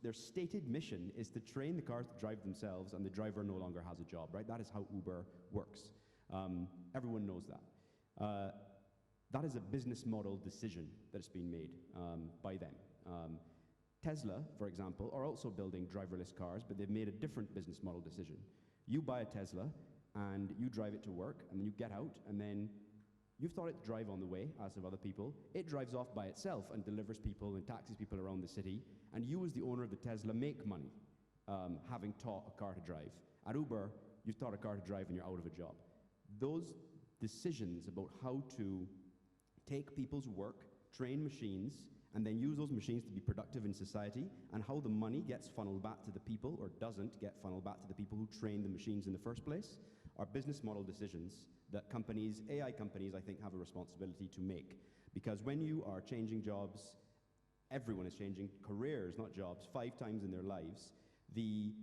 their stated mission is to train the cars to drive themselves, and the driver no longer has a job, right? That is how Uber works. Everyone knows that. That is a business model decision that's been made by them. Tesla, for example, are also building driverless cars, but they've made a different business model decision. You buy a Tesla, and you drive it to work, and then you get out, and then you've taught it to drive on the way, as have other people. It drives off by itself and delivers people and taxis people around the city, and you as the owner of the Tesla make money having taught a car to drive. At Uber, you've taught a car to drive and you're out of a job. Those decisions about how to take people's work, train machines, and then use those machines to be productive in society, and how the money gets funneled back to the people or doesn't get funneled back to the people who train the machines in the first place, are business model decisions that companies, AI companies, I think, have a responsibility to make. Because when you are changing jobs, everyone is changing careers, not jobs, 5 times in their lives. The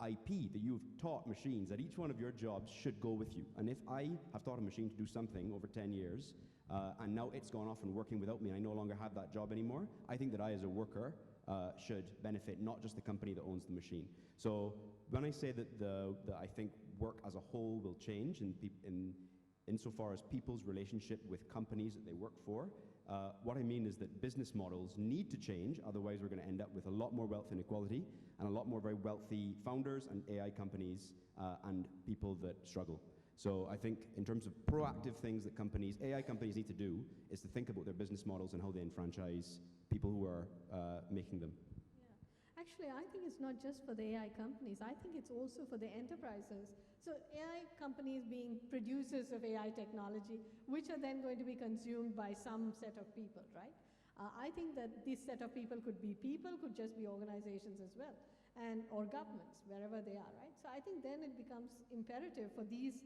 IP that you've taught machines at each one of your jobs should go with you. And if I have taught a machine to do something over 10 years, and now it's gone off and working without me and I no longer have that job anymore, I think that I as a worker should benefit, not just the company that owns the machine. So when I say that I think work as a whole will change insofar as people's relationship with companies that they work for, what I mean is that business models need to change, otherwise we're going to end up with a lot more wealth inequality and a lot more very wealthy founders and AI companies and people that struggle. So I think in terms of proactive things that AI companies need to do is to think about their business models and how they enfranchise people who are making them. Yeah. Actually, I think it's not just for the AI companies. I think it's also for the enterprises. So AI companies being producers of AI technology, which are then going to be consumed by some set of people, right? I think that this set of people, could just be organizations as well, or governments, wherever they are, right? So I think then it becomes imperative for these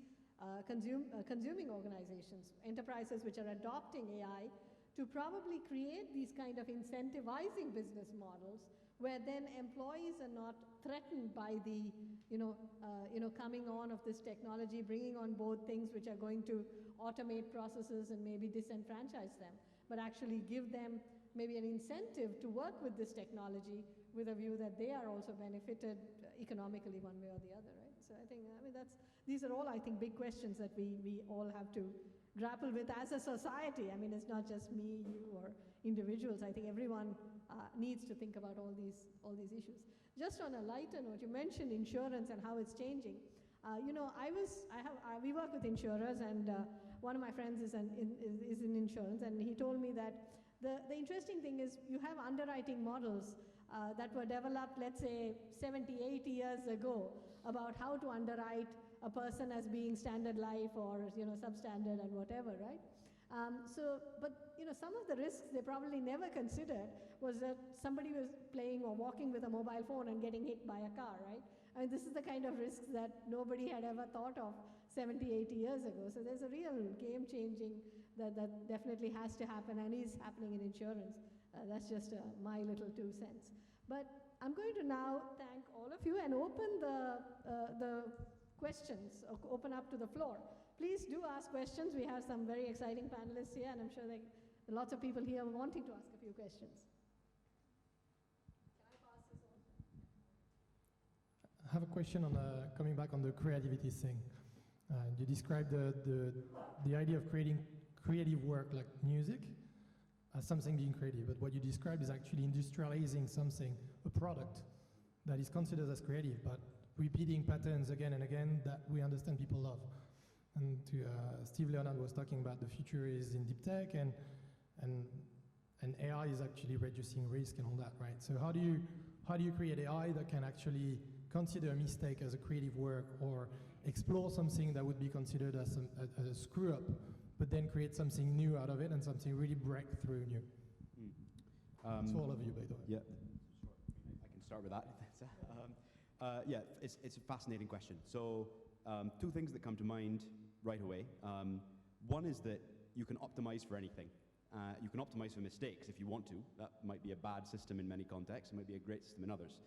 consuming organizations, enterprises which are adopting AI, to probably create these kind of incentivizing business models where then employees are not threatened by the coming on of this technology, bringing on board things which are going to automate processes and maybe disenfranchise them, but actually give them maybe an incentive to work with this technology with a view that they are also benefited economically one way or the other, right? So I think, these are all, I think, big questions that we all have to grapple with as a society. I mean, it's not just me, you, or individuals. I think everyone needs to think about all these issues. Just on a lighter note, you mentioned insurance and how it's changing. We work with insurers, and one of my friends is in insurance, and he told me that the interesting thing is you have underwriting models that were developed, let's say, 70, 80 years ago about how to underwrite a person as being standard life or substandard and whatever, right? But some of the risks they probably never considered was that somebody was playing or walking with a mobile phone and getting hit by a car, right? I mean, this is the kind of risks that nobody had ever thought of 70, 80 years ago. So there's a real game changing that definitely has to happen and is happening in insurance. That's just my little 2 cents. But I'm going to now thank all of you and open the questions, open up to the floor. Please do ask questions. We have some very exciting panelists here, and I'm sure there are lots of people here wanting to ask a few questions. Can I pass this on? I have a question on coming back on the creativity thing. You described the idea of creating creative work like music as something being creative, but what you described is actually industrializing something, a product that is considered as creative, but repeating patterns again and again that we understand people love. And Steve Leonard was talking about the future is in deep tech, and AI is actually reducing risk and all that, right? So how do you create AI that can actually consider a mistake as a creative work or explore something that would be considered as a screw up, but then create something new out of it and something really breakthrough new. It's all of you, by the way. Yeah, I can start with that. Yeah, it's a fascinating question. So two things that come to mind right away. One is that you can optimize for anything. You can optimize for mistakes if you want to. That might be a bad system in many contexts. It might be a great system in others.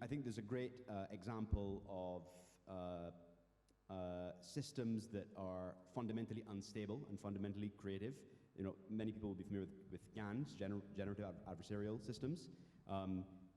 I think there's a great example of systems that are fundamentally unstable and fundamentally creative. You know, many people will be familiar with GANs, generative adversarial systems.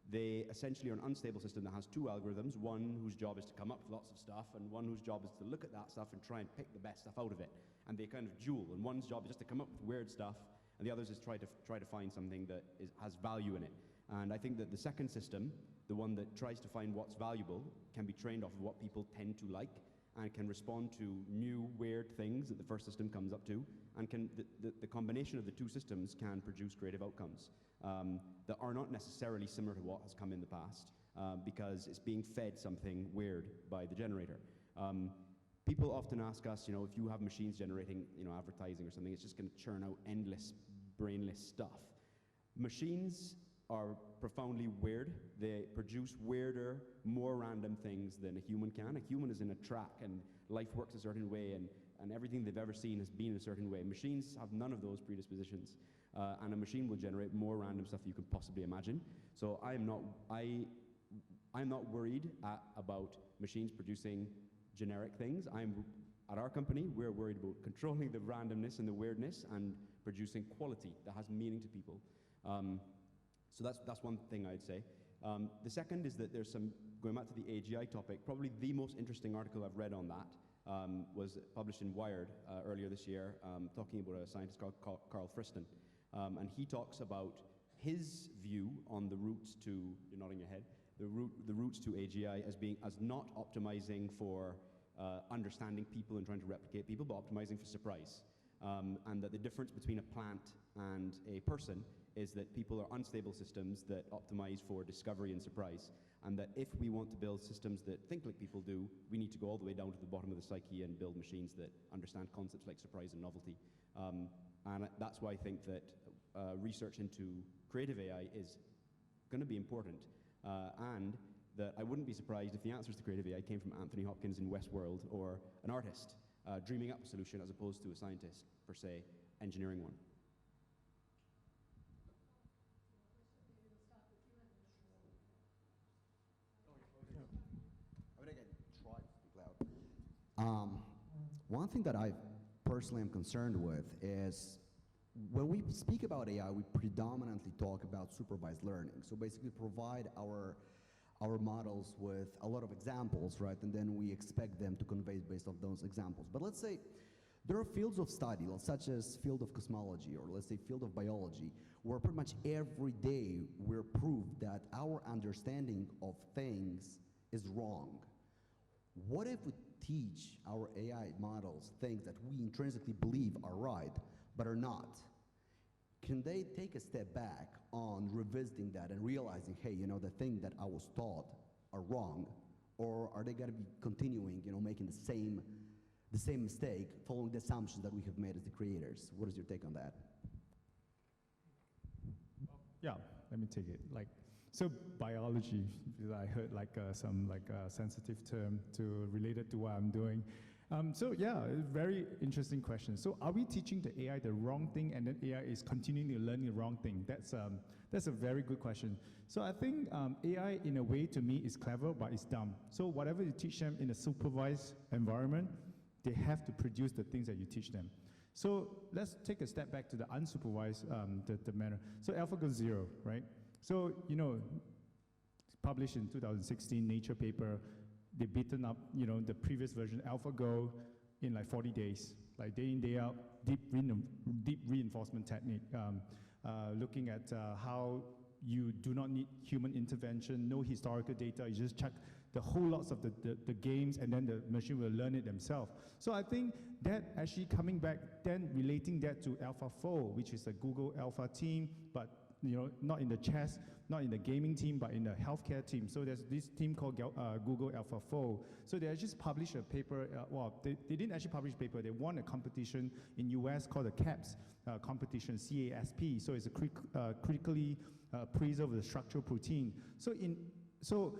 They essentially are an unstable system that has two algorithms, one whose job is to come up with lots of stuff, and one whose job is to look at that stuff and try and pick the best stuff out of it. And they kind of duel, and one's job is just to come up with weird stuff, and the other's is try to find something that has value in it. And I think that the second system, the one that tries to find what's valuable, can be trained off of what people tend to like, and can respond to new weird things that the first system comes up to, and the combination of the two systems can produce creative outcomes that are not necessarily similar to what has come in the past, because it's being fed something weird by the generator. People often ask us, you know, if you have machines generating, you know, advertising or something, it's just going to churn out endless, brainless stuff. Machines are profoundly weird. They produce weirder, more random things than a human can. A human is in a track, and life works a certain way, and everything they've ever seen has been a certain way. Machines have none of those predispositions, and a machine will generate more random stuff than you could possibly imagine. So I'm not worried about machines producing generic things. At our company, we're worried about controlling the randomness and the weirdness and producing quality that has meaning to people. So that's one thing I'd say. The second is that there's some, going back to the AGI topic, probably the most interesting article I've read on that was published in Wired earlier this year, talking about a scientist called Carl Friston. And he talks about his view on the routes to, you're nodding your head, the routes to AGI as not optimizing for understanding people and trying to replicate people, but optimizing for surprise. And that the difference between a plant and a person is that people are unstable systems that optimize for discovery and surprise. And that if we want to build systems that think like people do, we need to go all the way down to the bottom of the psyche and build machines that understand concepts like surprise and novelty. And that's why I think that research into creative AI is going to be important. And that I wouldn't be surprised if the answers to creative AI came from Anthony Hopkins in Westworld, or an artist dreaming up a solution as opposed to a scientist, per se, engineering one. One thing that I personally am concerned with is when we speak about AI, we predominantly talk about supervised learning. So basically provide our models with a lot of examples, right? And then we expect them to convey based on those examples. But let's say there are fields of study, such as field of cosmology, or let's say field of biology, where pretty much every day we're proved that our understanding of things is wrong. What if we teach our AI models things that we intrinsically believe are right, but are not? Can they take a step back on revisiting that and realizing, hey, you know, the thing that I was taught are wrong? Or are they going to be continuing, you know, making the same mistake, following the assumptions that we have made as the creators? What is your take on that? Yeah, let me take it. So biology, I heard some sensitive term related to what I'm doing. So yeah, very interesting question. So are we teaching the AI the wrong thing, and then AI is continuing to learn the wrong thing? That's a very good question. So I think AI, in a way, to me, is clever, but it's dumb. So whatever you teach them in a supervised environment, they have to produce the things that you teach them. So let's take a step back to the unsupervised the manner. So AlphaGo 0, right? So, you know, published in 2016 Nature paper, they beaten up, you know, the previous version AlphaGo in like 40 days, like day in, day out, deep reinforcement technique, looking at how you do not need human intervention, no historical data, you just check the whole lots of the games, and then the machine will learn it themselves. So I think that actually coming back, then relating that to AlphaFold, which is a Google Alpha team, but not in the chess, not in the gaming team, but in the healthcare team. So there's this team called Google AlphaFold. So they just published a paper. They didn't actually publish a paper. They won a competition in US called the CASP competition, CASP. So it's a critically appraisal of the structural protein. So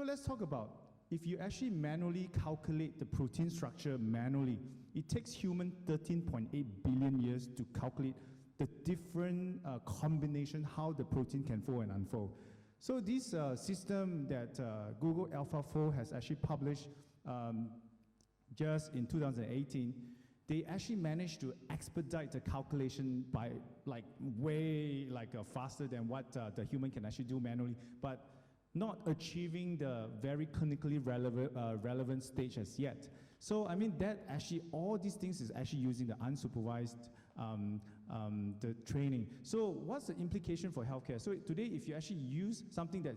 let's talk about, if you actually manually calculate the protein structure manually, it takes human 13.8 billion years to calculate the different combination, how the protein can fold and unfold. So this system that Google AlphaFold has actually published just in 2018, they actually managed to expedite the calculation by way faster than what the human can actually do manually, but not achieving the very clinically relevant stage as yet. So I mean that actually all these things is actually using the unsupervised the training. So what's the implication for healthcare? So today, if you actually use something that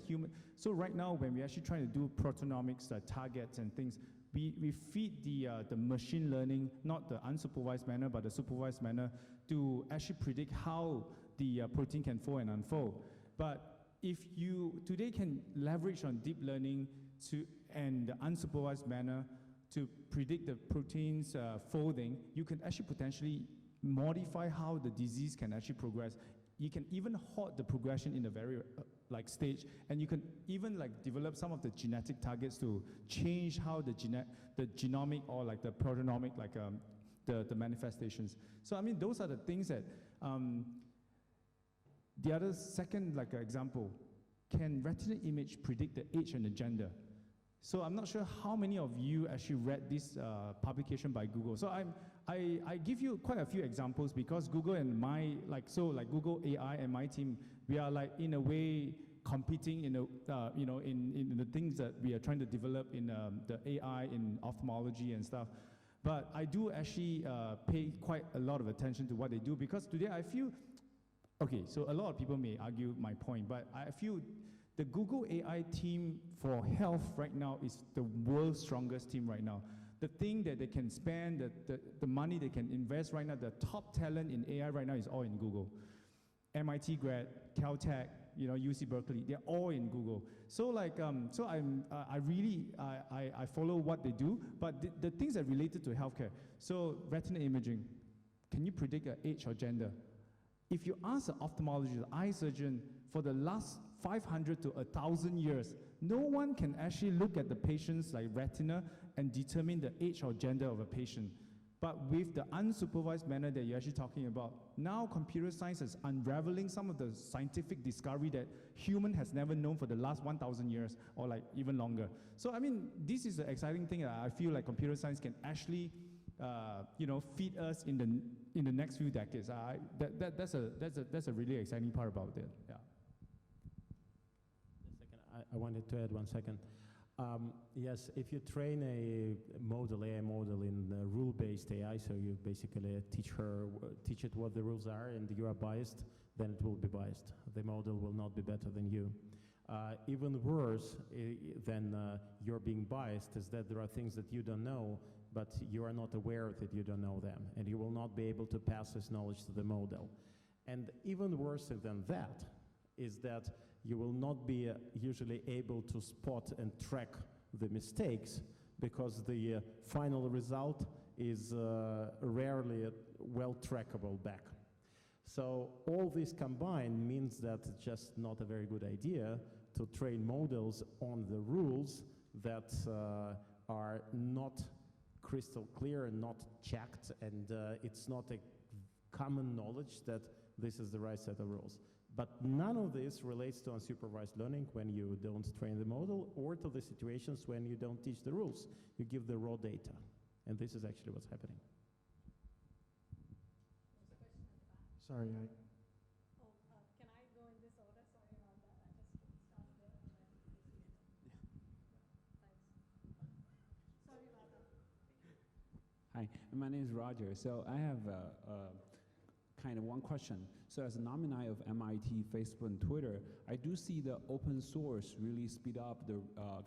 so right now when we're actually trying to do proteomics, targets and things, we feed the machine learning, not the unsupervised manner, but the supervised manner, to actually predict how the protein can fold and unfold. But if you today can leverage on deep learning and the unsupervised manner to predict the proteins folding, you can actually potentially modify how the disease can actually progress. You can even halt the progression in the very stage, and you can even develop some of the genetic targets to change how the genomic or the proteomic the manifestations. So I mean those are the things that the other second example, can retina image predict the age and the gender? So I'm not sure how many of you actually read this publication by Google. So I give you quite a few examples because Google and Google AI and my team, we are in a way competing in the things that we are trying to develop in the AI in ophthalmology and stuff. But I do actually pay quite a lot of attention to what they do, because today I feel, okay, so a lot of people may argue my point, but I feel the Google AI team for health right now is the world's strongest team right now. The thing that they can spend, the money they can invest right now, the top talent in AI right now is all in Google. MIT grad, Caltech, UC Berkeley, they're all in Google. So I follow what they do, but the things that are related to healthcare. So retina imaging, can you predict age or gender? If you ask an ophthalmologist, eye surgeon, for the last 500 to 1,000 years, no one can actually look at the patient's retina and determine the age or gender of a patient. But with the unsupervised manner that you're actually talking about, now computer science is unraveling some of the scientific discovery that human has never known for the last 1,000 years or even longer. So I mean, this is the exciting thing that I feel computer science can actually feed us in the next few decades. That's a really exciting part about it. Yeah. I wanted to add 1 second. Yes, if you train a AI model in rule-based AI, so you basically teach it what the rules are, and you are biased, then it will be biased. The model will not be better than you. Even worse than you're being biased is that there are things that you don't know, but you are not aware that you don't know them, and you will not be able to pass this knowledge to the model. And even worse than that is that you will not be usually able to spot and track the mistakes, because the final result is rarely well trackable back. So all this combined means that it's just not a very good idea to train models on the rules that are not crystal clear and not checked, and it's not a common knowledge that this is the right set of rules. But none of this relates to unsupervised learning when you don't train the model, or to the situations when you don't teach the rules. You give the raw data. And this is actually what's happening. Sorry, can I go in this order? Sorry about that. I just started there and then Thanks. Sorry about that. Hi, my name is Roger. So I have kind of one question. So as an alumni of MIT, Facebook, and Twitter, I do see the open source really speed up the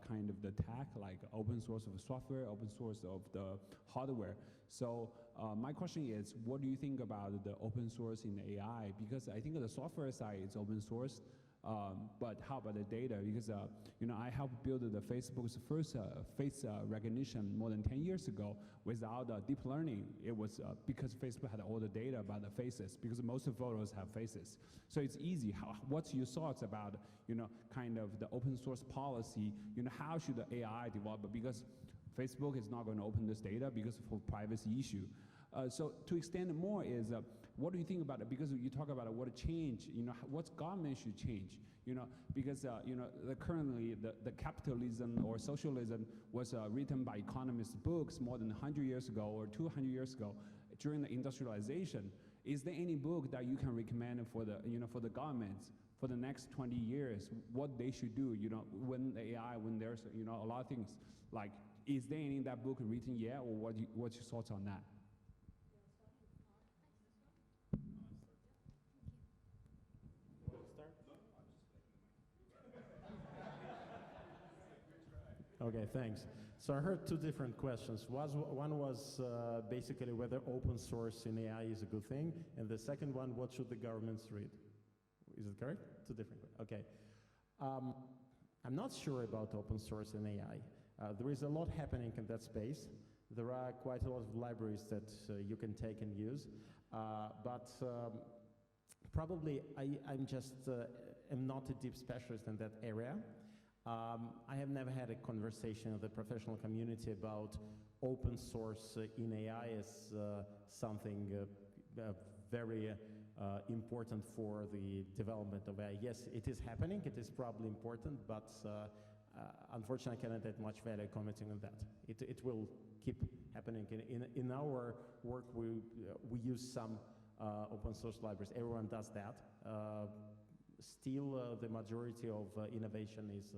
kind of the tech, like open source of software, open source of the hardware. So my question is, what do you think about the open source in AI? Because I think the software side is open source, but how about the data? Because I helped build the Facebook's first face recognition more than 10 years ago without deep learning. It was because Facebook had all the data about the faces, because most of photos have faces. So it's easy. What's your thoughts about kind of the open source policy? How should the AI develop? Because Facebook is not going to open this data because of privacy issue. So to extend it more is, what do you think about it? Because you talk about what change, what government should change, because currently the capitalism or socialism was written by economists' books more than 100 years ago or 200 years ago during the industrialization. Is there any book that you can recommend for the for the governments for the next 20 years, what they should do, when the AI, when there's a lot of things, like, is there any that book written yet, or what's your thoughts on that? Okay, thanks. So I heard two different questions. One was basically whether open source in AI is a good thing, and the second one, what should the governments read? Is it correct? Two different. Okay. I'm not sure about open source in AI. There is a lot happening in that space. There are quite a lot of libraries that you can take and use, but probably I'm just am not a deep specialist in that area. I have never had a conversation with the professional community about open source in AI as something very important for the development of AI. Yes, it is happening, it is probably important, but unfortunately I cannot add much value commenting on that. It will keep happening. In our work, we use some open source libraries. Everyone does that. Still, the majority of innovation is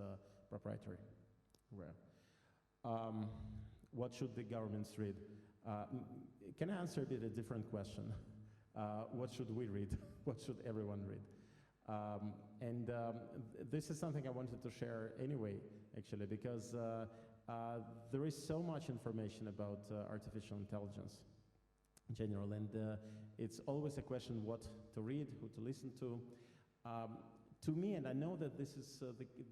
proprietary. What should the governments read? Can I answer a bit a different question? What should we read? What should everyone read? This is something I wanted to share anyway, actually, because there is so much information about artificial intelligence in general, and it's always a question what to read, who to listen to. To me, and I know that this is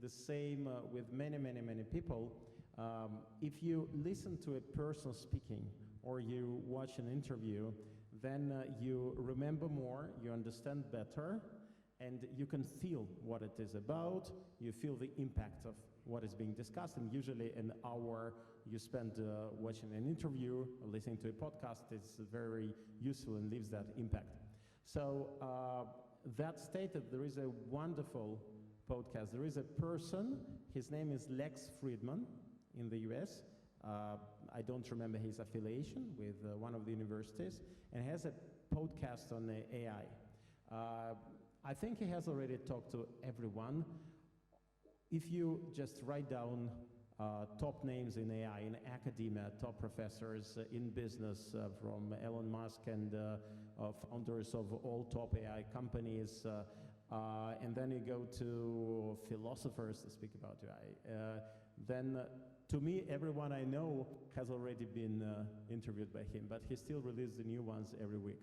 the same with many people, if you listen to a person speaking or you watch an interview, then you remember more, you understand better, and you can feel what it is about, you feel the impact of what is being discussed, and usually an hour you spend watching an interview or listening to a podcast is very useful and leaves that impact. So that stated, there is a wonderful podcast. There is a person, his name is Lex Friedman in the US. I don't remember his affiliation with one of the universities, and he has a podcast on AI. I think he has already talked to everyone. If you just write down top names in AI, in academia, top professors in business, from Elon Musk and founders of all top AI companies, and then you go to philosophers to speak about AI, then to me, everyone I know has already been interviewed by him, but he still releases the new ones every week.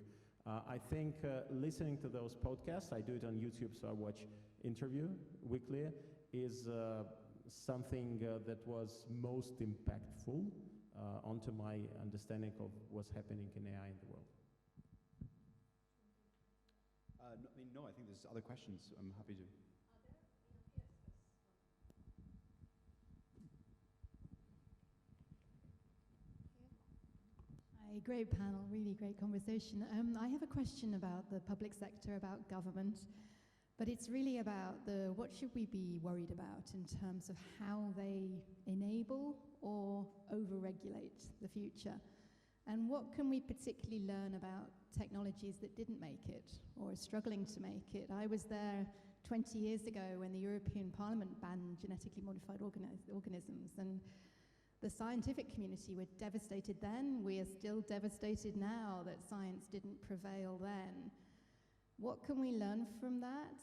I think listening to those podcasts, I do it on YouTube, so I watch interview weekly, is something that was most impactful onto my understanding of what's happening in AI in the world. No, I think there's other questions. I'm happy to. Hi, great panel, really great conversation. I have a question about the public sector, about government, but it's really about what should we be worried about in terms of how they enable or over-regulate the future? And what can we particularly learn about technologies that didn't make it or are struggling to make it? I was there 20 years ago when the European Parliament banned genetically modified organisms, and the scientific community were devastated then. We are still devastated now that science didn't prevail then. What can we learn from that?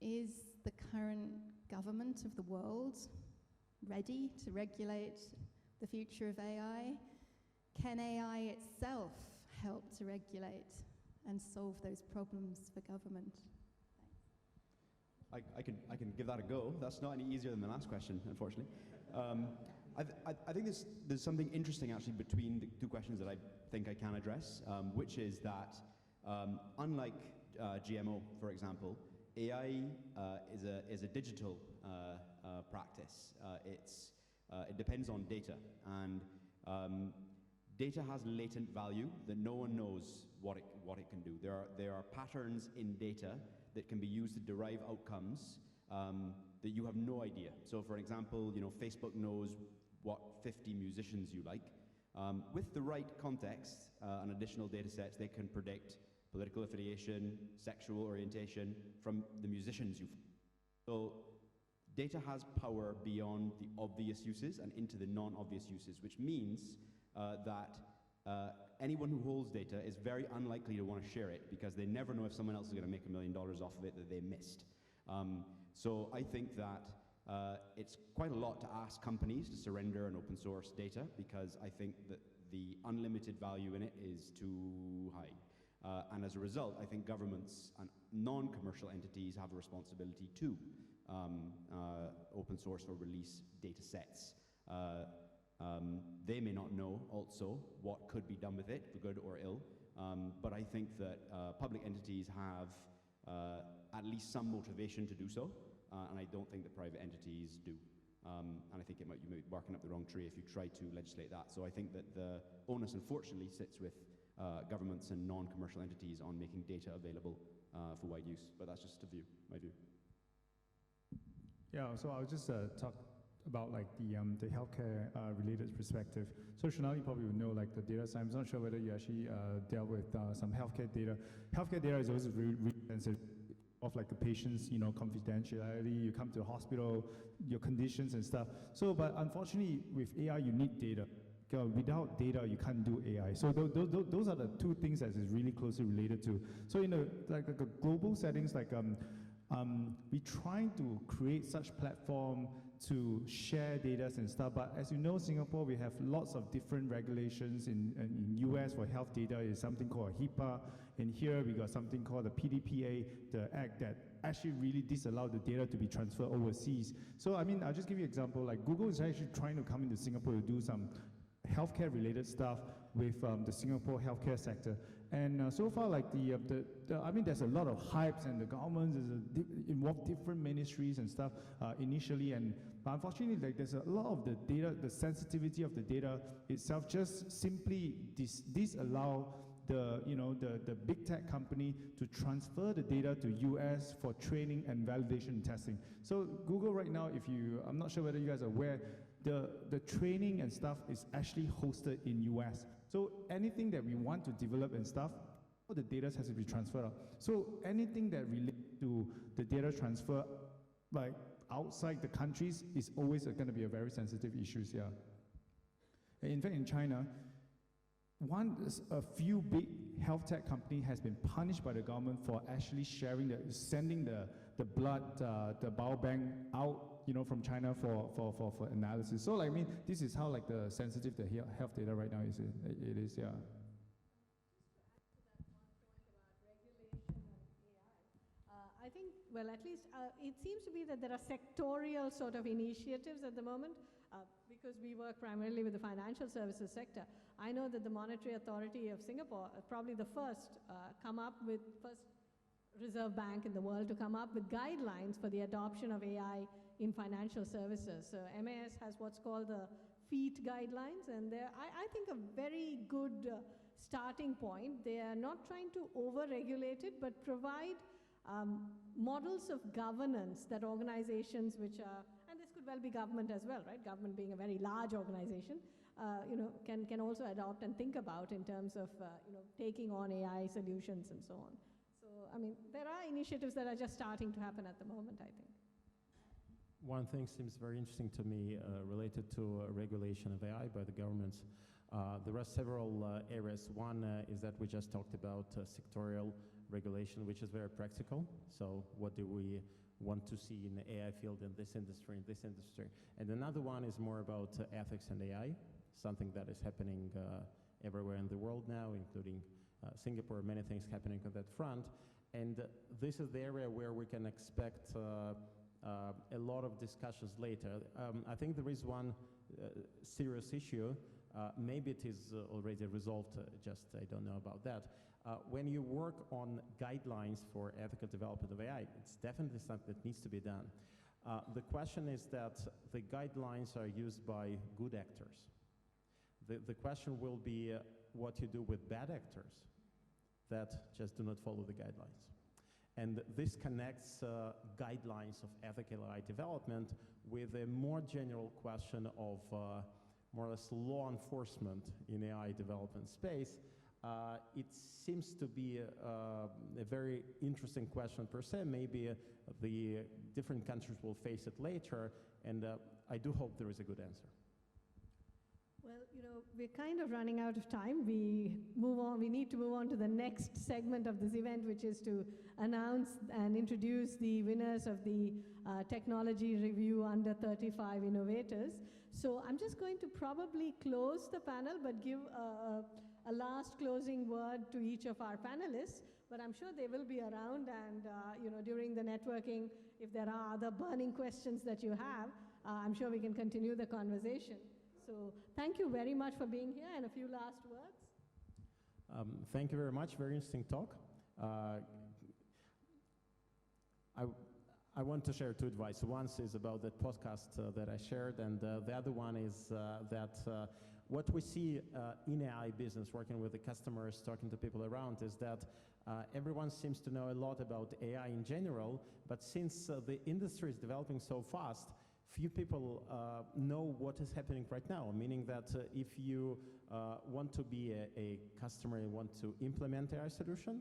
Is the current government of the world ready to regulate the future of AI? Can AI itself help to regulate and solve those problems for government? I can give that a go. That's not any easier than the last question, unfortunately. I think there's something interesting actually between the two questions that I think I can address, which is that unlike GMO, for example, AI is a digital practice. It depends on data, and data has latent value that no one knows what it can do. There are patterns in data that can be used to derive outcomes that you have no idea. So, for example, Facebook knows what 50 musicians you like. With the right context and additional data sets, they can predict political affiliation, sexual orientation from the musicians you follow. So data has power beyond the obvious uses and into the non-obvious uses, which means that anyone who holds data is very unlikely to want to share it because they never know if someone else is going to make $1 million off of it that they missed. So I think that it's quite a lot to ask companies to surrender an open source data because I think that the unlimited value in it is too high. And as a result, I think governments and non-commercial entities have a responsibility to open source or release data sets. They may not know also what could be done with it, for good or ill, but I think that public entities have at least some motivation to do so, and I don't think that private entities do. And I think you might be barking up the wrong tree if you try to legislate that. So I think that the onus, unfortunately, sits with governments and non-commercial entities on making data available for wide use, but that's just my view. Yeah, so I'll just talk about like the healthcare related perspective. So Shonali probably would know like the data science. I'm not sure whether you actually dealt with some healthcare data. Healthcare data is always really sensitive of like the patient's confidentiality. You come to the hospital, your conditions and stuff. So, but unfortunately with AI you need data. Without data you can't do AI. So those are the two things that is really closely related to. So in like a global settings, like we trying to create such platform to share data and stuff, but as you know, Singapore, we have lots of different regulations. In US for health data is something called HIPAA, and here we got something called the PDPA, the act that actually really disallow the data to be transferred overseas. So I mean, I'll just give you an example, like Google is actually trying to come into Singapore to do some healthcare related stuff with the Singapore healthcare sector. And so far, like I mean, there's a lot of hypes, and the government is involved different ministries and stuff initially, but unfortunately, like there's a lot of the data, the sensitivity of the data itself just simply disallow the big tech company to transfer the data to US for training and validation and testing. So Google right now, I'm not sure whether you guys are aware, the training and stuff is actually hosted in US. So anything that we want to develop and stuff, all the data has to be transferred out. So anything that relates to the data transfer, like outside the countries, is always going to be a very sensitive issue. Yeah. In fact, in China, a few big health tech company has been punished by the government for actually sending the blood, the biobank out, from China for analysis. So like, I mean, this is how like the sensitive the health data right now is. It is, yeah. I think, well, at least it seems to be that there are sectorial sort of initiatives at the moment, because we work primarily with the financial services sector. I know that the Monetary Authority of Singapore, probably the first Reserve Bank in the world to come up with guidelines for the adoption of AI in financial services. So MAS has what's called the FEET guidelines, and they're, I think, a very good starting point. They are not trying to over-regulate it, but provide models of governance that organizations which are, and this could well be government as well, right? Government being a very large organization, can also adopt and think about in terms of, taking on AI solutions and so on. So, I mean, there are initiatives that are just starting to happen at the moment, I think. One thing seems very interesting to me related to regulation of AI by the governments. There are several areas. One is that we just talked about sectorial regulation, which is very practical. So what do we want to see in the AI field in this industry, And another one is more about ethics and AI, something that is happening everywhere in the world now, including Singapore, many things happening on that front. And this is the area where we can expect a lot of discussions later. I think there is one serious issue. Maybe it is already resolved, just I don't know about that. When you work on guidelines for ethical development of AI, it's definitely something that needs to be done. The question is that the guidelines are used by good actors. The question will be what you do with bad actors that just do not follow the guidelines. And this connects guidelines of ethical AI development with a more general question of more or less law enforcement in AI development space. It seems to be a very interesting question per se. Maybe the different countries will face it later, and I do hope there is a good answer. Well, you know, we're kind of running out of time. We need to move on to the next segment of this event, which is to announce and introduce the winners of the Technology Review Under 35 Innovators. So I'm just going to probably close the panel, but give a last closing word to each of our panelists. But I'm sure they will be around, and you know, during the networking, if there are other burning questions that you have, I'm sure we can continue the conversation. So thank you very much for being here, and a few last words. Thank you very much. Very interesting talk. I want to share two advice. One is about that podcast that I shared, and the other one is that what we see in AI business, working with the customers, talking to people around, is that everyone seems to know a lot about AI in general, but since the industry is developing so fast, few people know what is happening right now, meaning that if you want to be a customer and want to implement AI solution,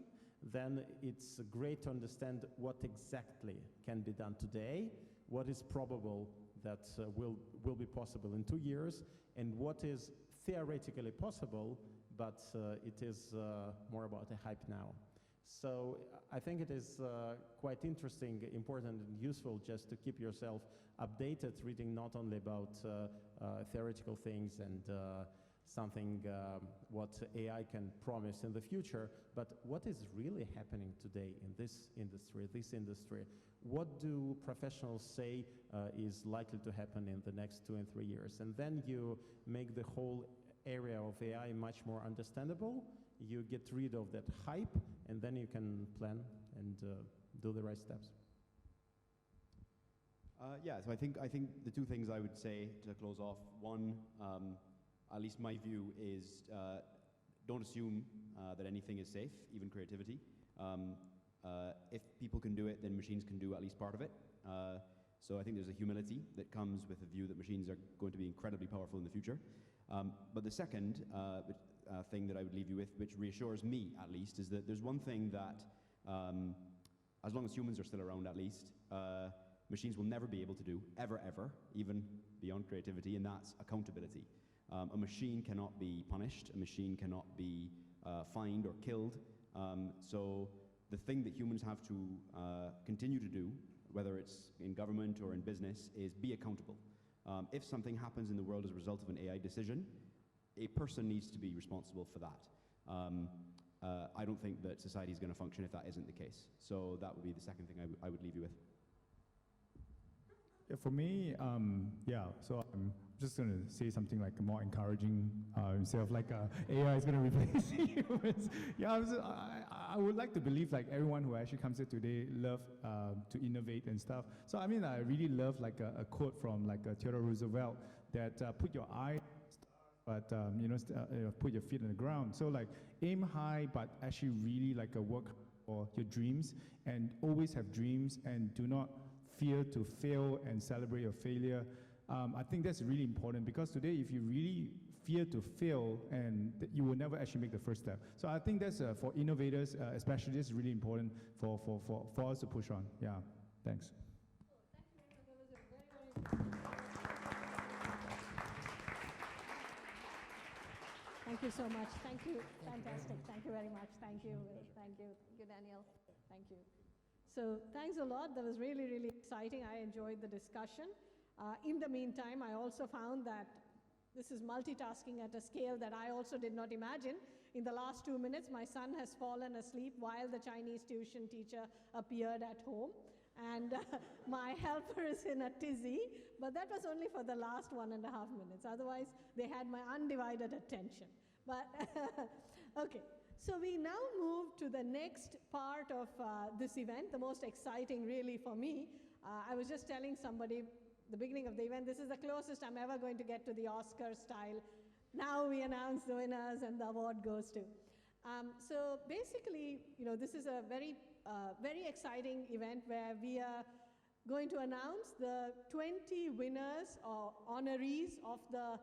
then it's great to understand what exactly can be done today, what is probable that will be possible in 2 years, and what is theoretically possible, but it is more about a hype now. So I think it is quite interesting, important, and useful just to keep yourself updated, reading not only about theoretical things and something what AI can promise in the future, but what is really happening today in this industry. What do professionals say is likely to happen in the next 2 and 3 years? And then you make the whole area of AI much more understandable. You get rid of that hype, and then you can plan and do the right steps. Yeah, so I think the two things I would say to close off, one, at least my view is don't assume that anything is safe, even creativity. If people can do it, then machines can do at least part of it. So I think there's a humility that comes with the view that machines are going to be incredibly powerful in the future. But the second thing that I would leave you with, which reassures me at least, is that there's one thing that, as long as humans are still around at least, machines will never be able to do, ever, even beyond creativity, and that's accountability. A machine cannot be punished, a machine cannot be fined or killed. So the thing that humans have to continue to do, whether it's in government or in business, is be accountable. If something happens in the world as a result of an AI decision, a person needs to be responsible for that. I don't think that society is going to function if that isn't the case. So that would be the second thing I would leave you with. Yeah, for me, so I'm just going to say something like more encouraging instead of like AI is going to replace humans. Yeah, I would like to believe like everyone who actually comes here today love to innovate and stuff. So I mean, I really love like a quote from like Theodore Roosevelt that put your eye, but put your feet on the ground. So like aim high, but actually really like work for your dreams, and always have dreams, and do not fear to fail and celebrate your failure. I think that's really important, because today if you really fear to fail, and you will never actually make the first step. So I think that's for innovators, especially, this is really important for us to push on. Yeah, thanks. Thank you so much. Thank you. Fantastic. Thank you very much. Thank you. Thank you. Thank you, Daniel. Thank you. So thanks a lot. That was really, really exciting. I enjoyed the discussion. In the meantime, I also found that This is multitasking at a scale that I also did not imagine. In the last 2 minutes, my son has fallen asleep while the Chinese tuition teacher appeared at home. And my helper is in a tizzy, but that was only for the last 1.5 minutes. Otherwise, they had my undivided attention. But okay, so we now move to the next part of this event, the most exciting really for me. I was just telling somebody the beginning of the event, this is the closest I'm ever going to get to the Oscar style. Now we announce the winners and the award goes to. So basically, this is a very exciting event where we are going to announce the 20 winners or honorees of the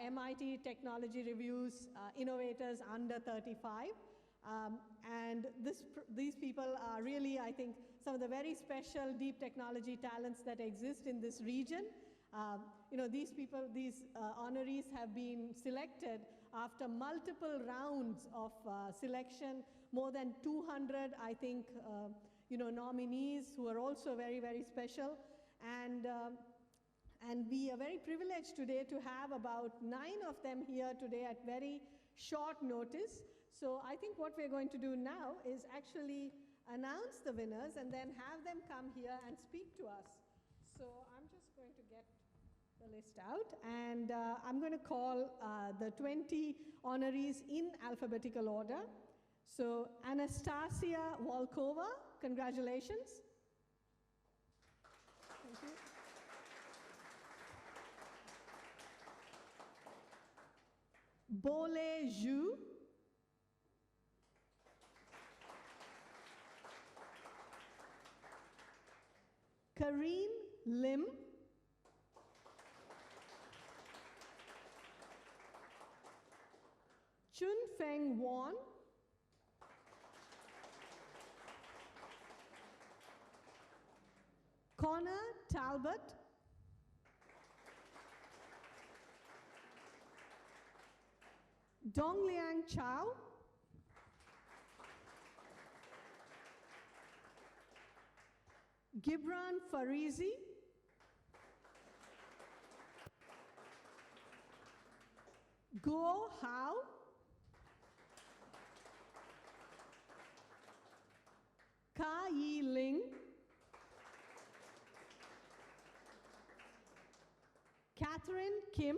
MIT Technology Review's Innovators Under 35. And these people are really, I think, some of the very special deep technology talents that exist in this region. These honorees have been selected after multiple rounds of selection, more than 200, I think, nominees who are also very, very special. And we are very privileged today to have about 9 of them here today at very short notice. So I think what we're going to do now is actually announce the winners and then have them come here and speak to us. So I'm just going to get the list out, and I'm going to call the 20 honorees in alphabetical order. So Anastasia Volkova, congratulations. Thank you. Bole Zhu. Karine Lim. Chun Feng Wan. Connor Talbot. Dongliang Chow. Gibran Farizi. Guo Hao. Ka Yi Ling. Catherine Kim.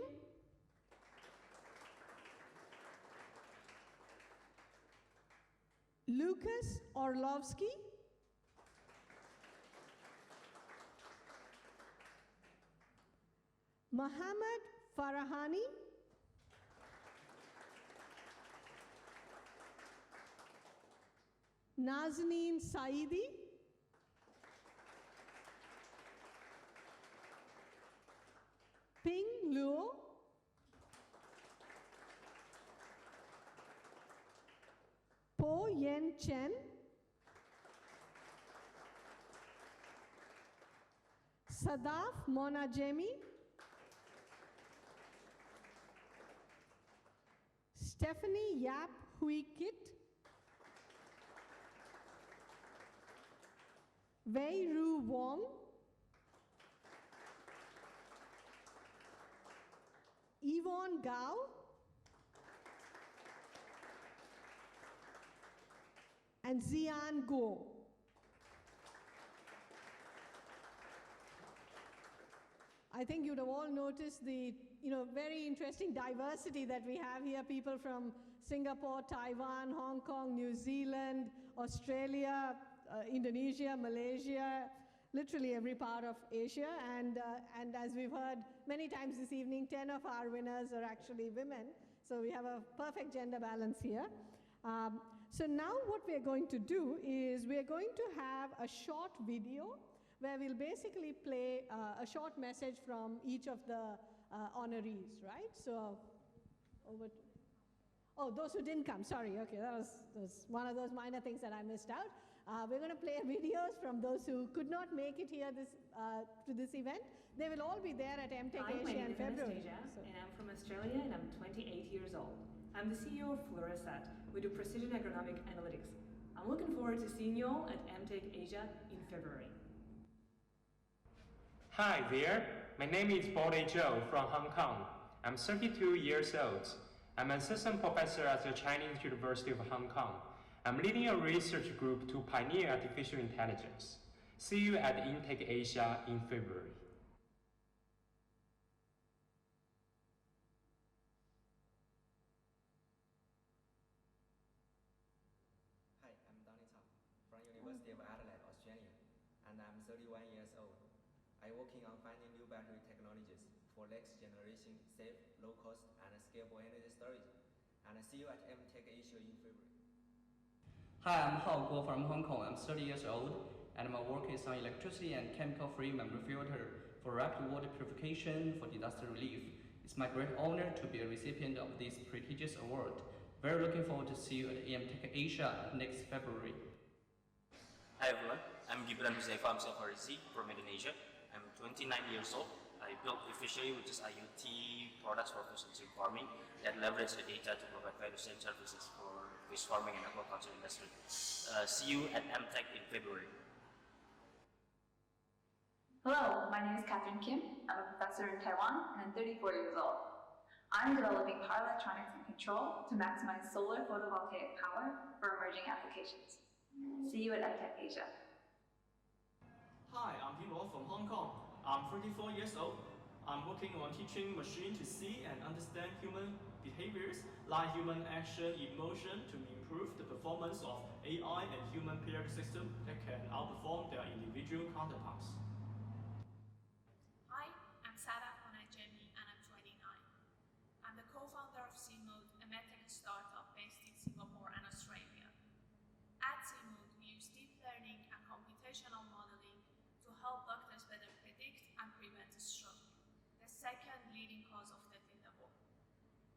Lucas Orlovsky. Mohammad Farahani. Nazneen Saidi. Ping Luo. Po Yen Chen. Sadaf Monajemi. Stephanie Yap Hui Kit. Wei Ru Wong. Yvonne Gao. And Xian Guo. I think you'd have all noticed the very interesting diversity that we have here. People from Singapore, Taiwan, Hong Kong, New Zealand, Australia, Indonesia, Malaysia, literally every part of Asia. And as we've heard many times this evening, 10 of our winners are actually women. So we have a perfect gender balance here. So now what we're going to do is we're going to have a short video where we'll basically play a short message from each of the honorees, right? So over to, oh, those who didn't come, sorry, okay, that was one of those minor things that I missed out. We're going to play videos from those who could not make it here to this event. They will all be there at EmTech Asia in February. And I'm from Australia and I'm 28 years old. I'm the CEO of Fluoresat. We do precision agronomic analytics. I'm looking forward to seeing you all at EmTech Asia in February. Hi there, my name is Bode Zhou from Hong Kong. I'm 32 years old. I'm an assistant professor at the Chinese University of Hong Kong. I'm leading a research group to pioneer artificial intelligence. See you at EmTech Asia in February. Hi, I'm Donnie Tom from University of Adelaide, Australia, and I'm 31 years old. I'm working on finding new battery technologies for next generation safe, low cost, and scalable energy storage. And I see you at EmTech Asia in February. Hi, I'm Hao Guo from Hong Kong. I'm 30 years old, and my work is on electricity and chemical-free membrane filter for rapid water purification for disaster relief. It's my great honor to be a recipient of this prestigious award. Very looking forward to see you at EmTech Asia next February. Hi everyone, I'm Gibran Huzaifa Amsafarizi from Indonesia. I'm 29 years old. I built Efficiently, which is IoT products for precision farming that leverage the data to provide value-added services for fish farming and aquaculture industry. See you at EmTech in February. Hello, my name is Catherine Kim. I'm a professor in Taiwan and I'm 34 years old. I'm developing power electronics and control to maximize solar photovoltaic power for emerging applications. See you at EmTech Asia. Hi, I'm Himo from Hong Kong. I'm 34 years old. I'm working on teaching machine to see and understand human behaviors, like human action, emotion, to improve the performance of AI and human peer system that can outperform their individual counterparts. Hi, I'm Sarah Honajemi and I'm 29. I'm the co-founder of SingHealth, a medtech startup based in Singapore and Australia. At SingHealth, we use deep learning and computational modeling to help doctors better predict and prevent stroke, the second leading cause of death in the world.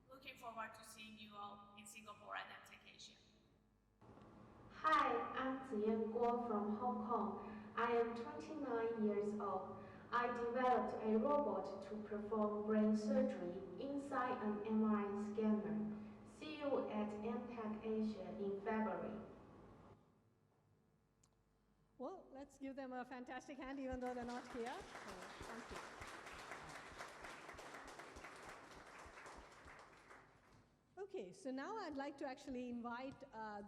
Looking forward to seeing you all in Singapore at EmTech Asia. Hi, I'm Ziyan Guo from Hong Kong. I am 29 years old. I developed a robot to perform brain surgery inside an MRI scanner. See you at EmTech Asia in February. Well, let's give them a fantastic hand even though they're not here. So, thank you. Okay, so now I'd like to actually invite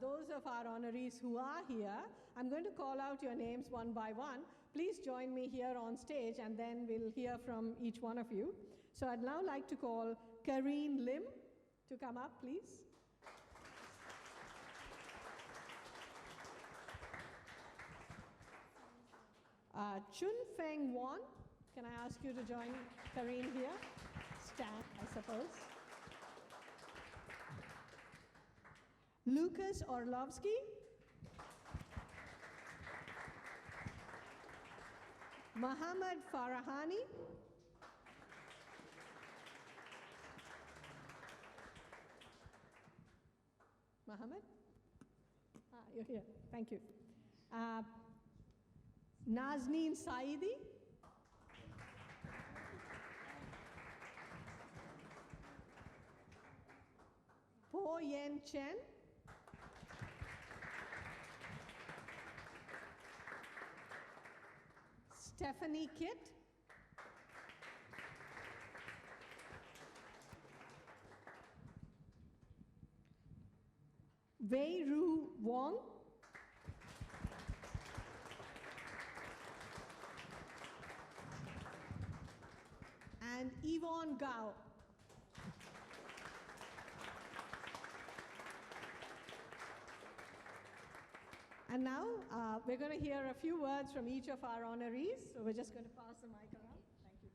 those of our honorees who are here. I'm going to call out your names one by one. Please join me here on stage and then we'll hear from each one of you. So I'd now like to call Karine Lim to come up, please. Chun Feng Wan, can I ask you to join Karine here? Stand, I suppose. Lucas Orlovsky. Mohammad Farahani. Mohammed? You're here. Thank you. Nazneen Saidi. Po Yen Chen. Stephanie Kitt. Wei Ru Wong. And Yvonne Gao. And now we're going to hear a few words from each of our honorees. So we're just going to pass the mic around. Thank you.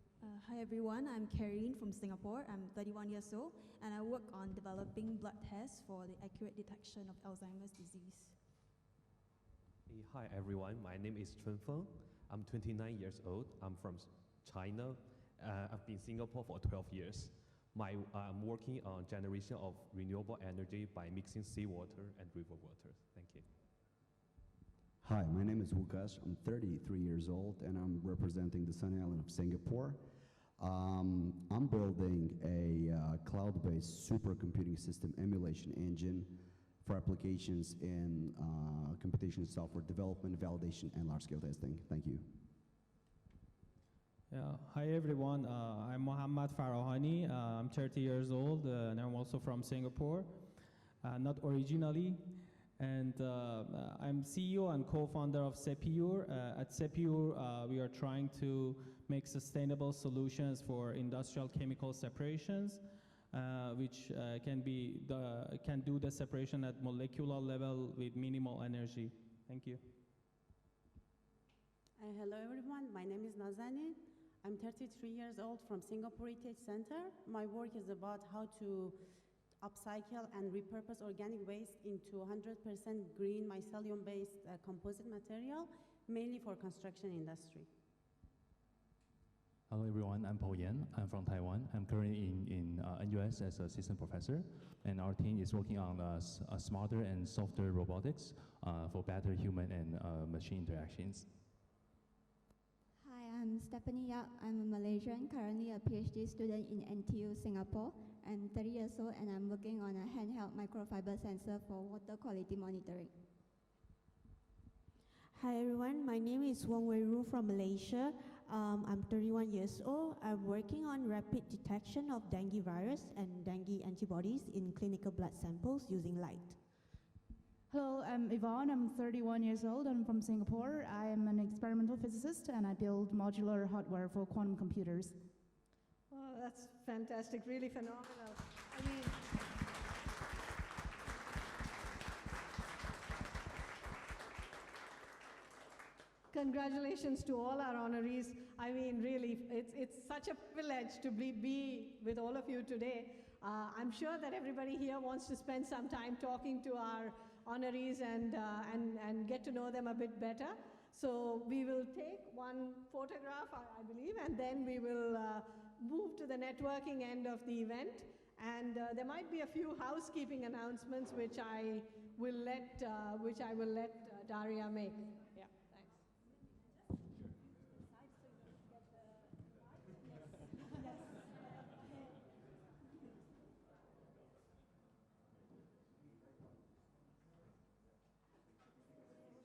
Hi everyone, I'm Karine from Singapore. I'm 31 years old and I work on developing blood tests for the accurate detection of Alzheimer's disease. Hey, hi everyone, my name is Chun Feng. I'm 29 years old. I'm from China. I've been in Singapore for 12 years. I'm working on generation of renewable energy by mixing seawater and river water. Thank you. Hi, my name is Wukash. I'm 33 years old and I'm representing the sunny island of Singapore. I'm building a cloud-based supercomputing system emulation engine for applications in computation software development, validation, and large-scale testing. Thank you. Hi everyone, I'm Mohammad Farahani. I'm 30 years old and I'm also from Singapore, not originally. And I'm CEO and co-founder of Sepure. At Sepure, we are trying to make sustainable solutions for industrial chemical separations, which can do the separation at molecular level with minimal energy. Thank you. Hello everyone, my name is Nazani. I'm 33 years old from Singapore Heritage Center. My work is about how to upcycle and repurpose organic waste into 100% green mycelium-based composite material, mainly for construction industry. Hello everyone, I'm Paul Yan. I'm from Taiwan. I'm currently in NUS as an assistant professor, and our team is working on smarter and softer robotics for better human and machine interactions. Hi, I'm Stephanie Yap. I'm a Malaysian, currently a PhD student in NTU, Singapore. I'm 30 years old and I'm working on a handheld microfiber sensor for water quality monitoring. Hi everyone, my name is Wong Wei Ru from Malaysia. I'm 31 years old. I'm working on rapid detection of dengue virus and dengue antibodies in clinical blood samples using light. Hello, I'm Yvonne. I'm 31 years old. I'm from Singapore. I am an experimental physicist and I build modular hardware for quantum computers. Oh, that's fantastic, really phenomenal. I mean, congratulations to all our honorees. I mean, really, it's such a privilege to be with all of you today. I'm sure that everybody here wants to spend some time talking to our honorees and get to know them a bit better. So we will take one photograph, I believe, and then we will move to the networking end of the event. And there might be a few housekeeping announcements which I will let Daria make. Yeah.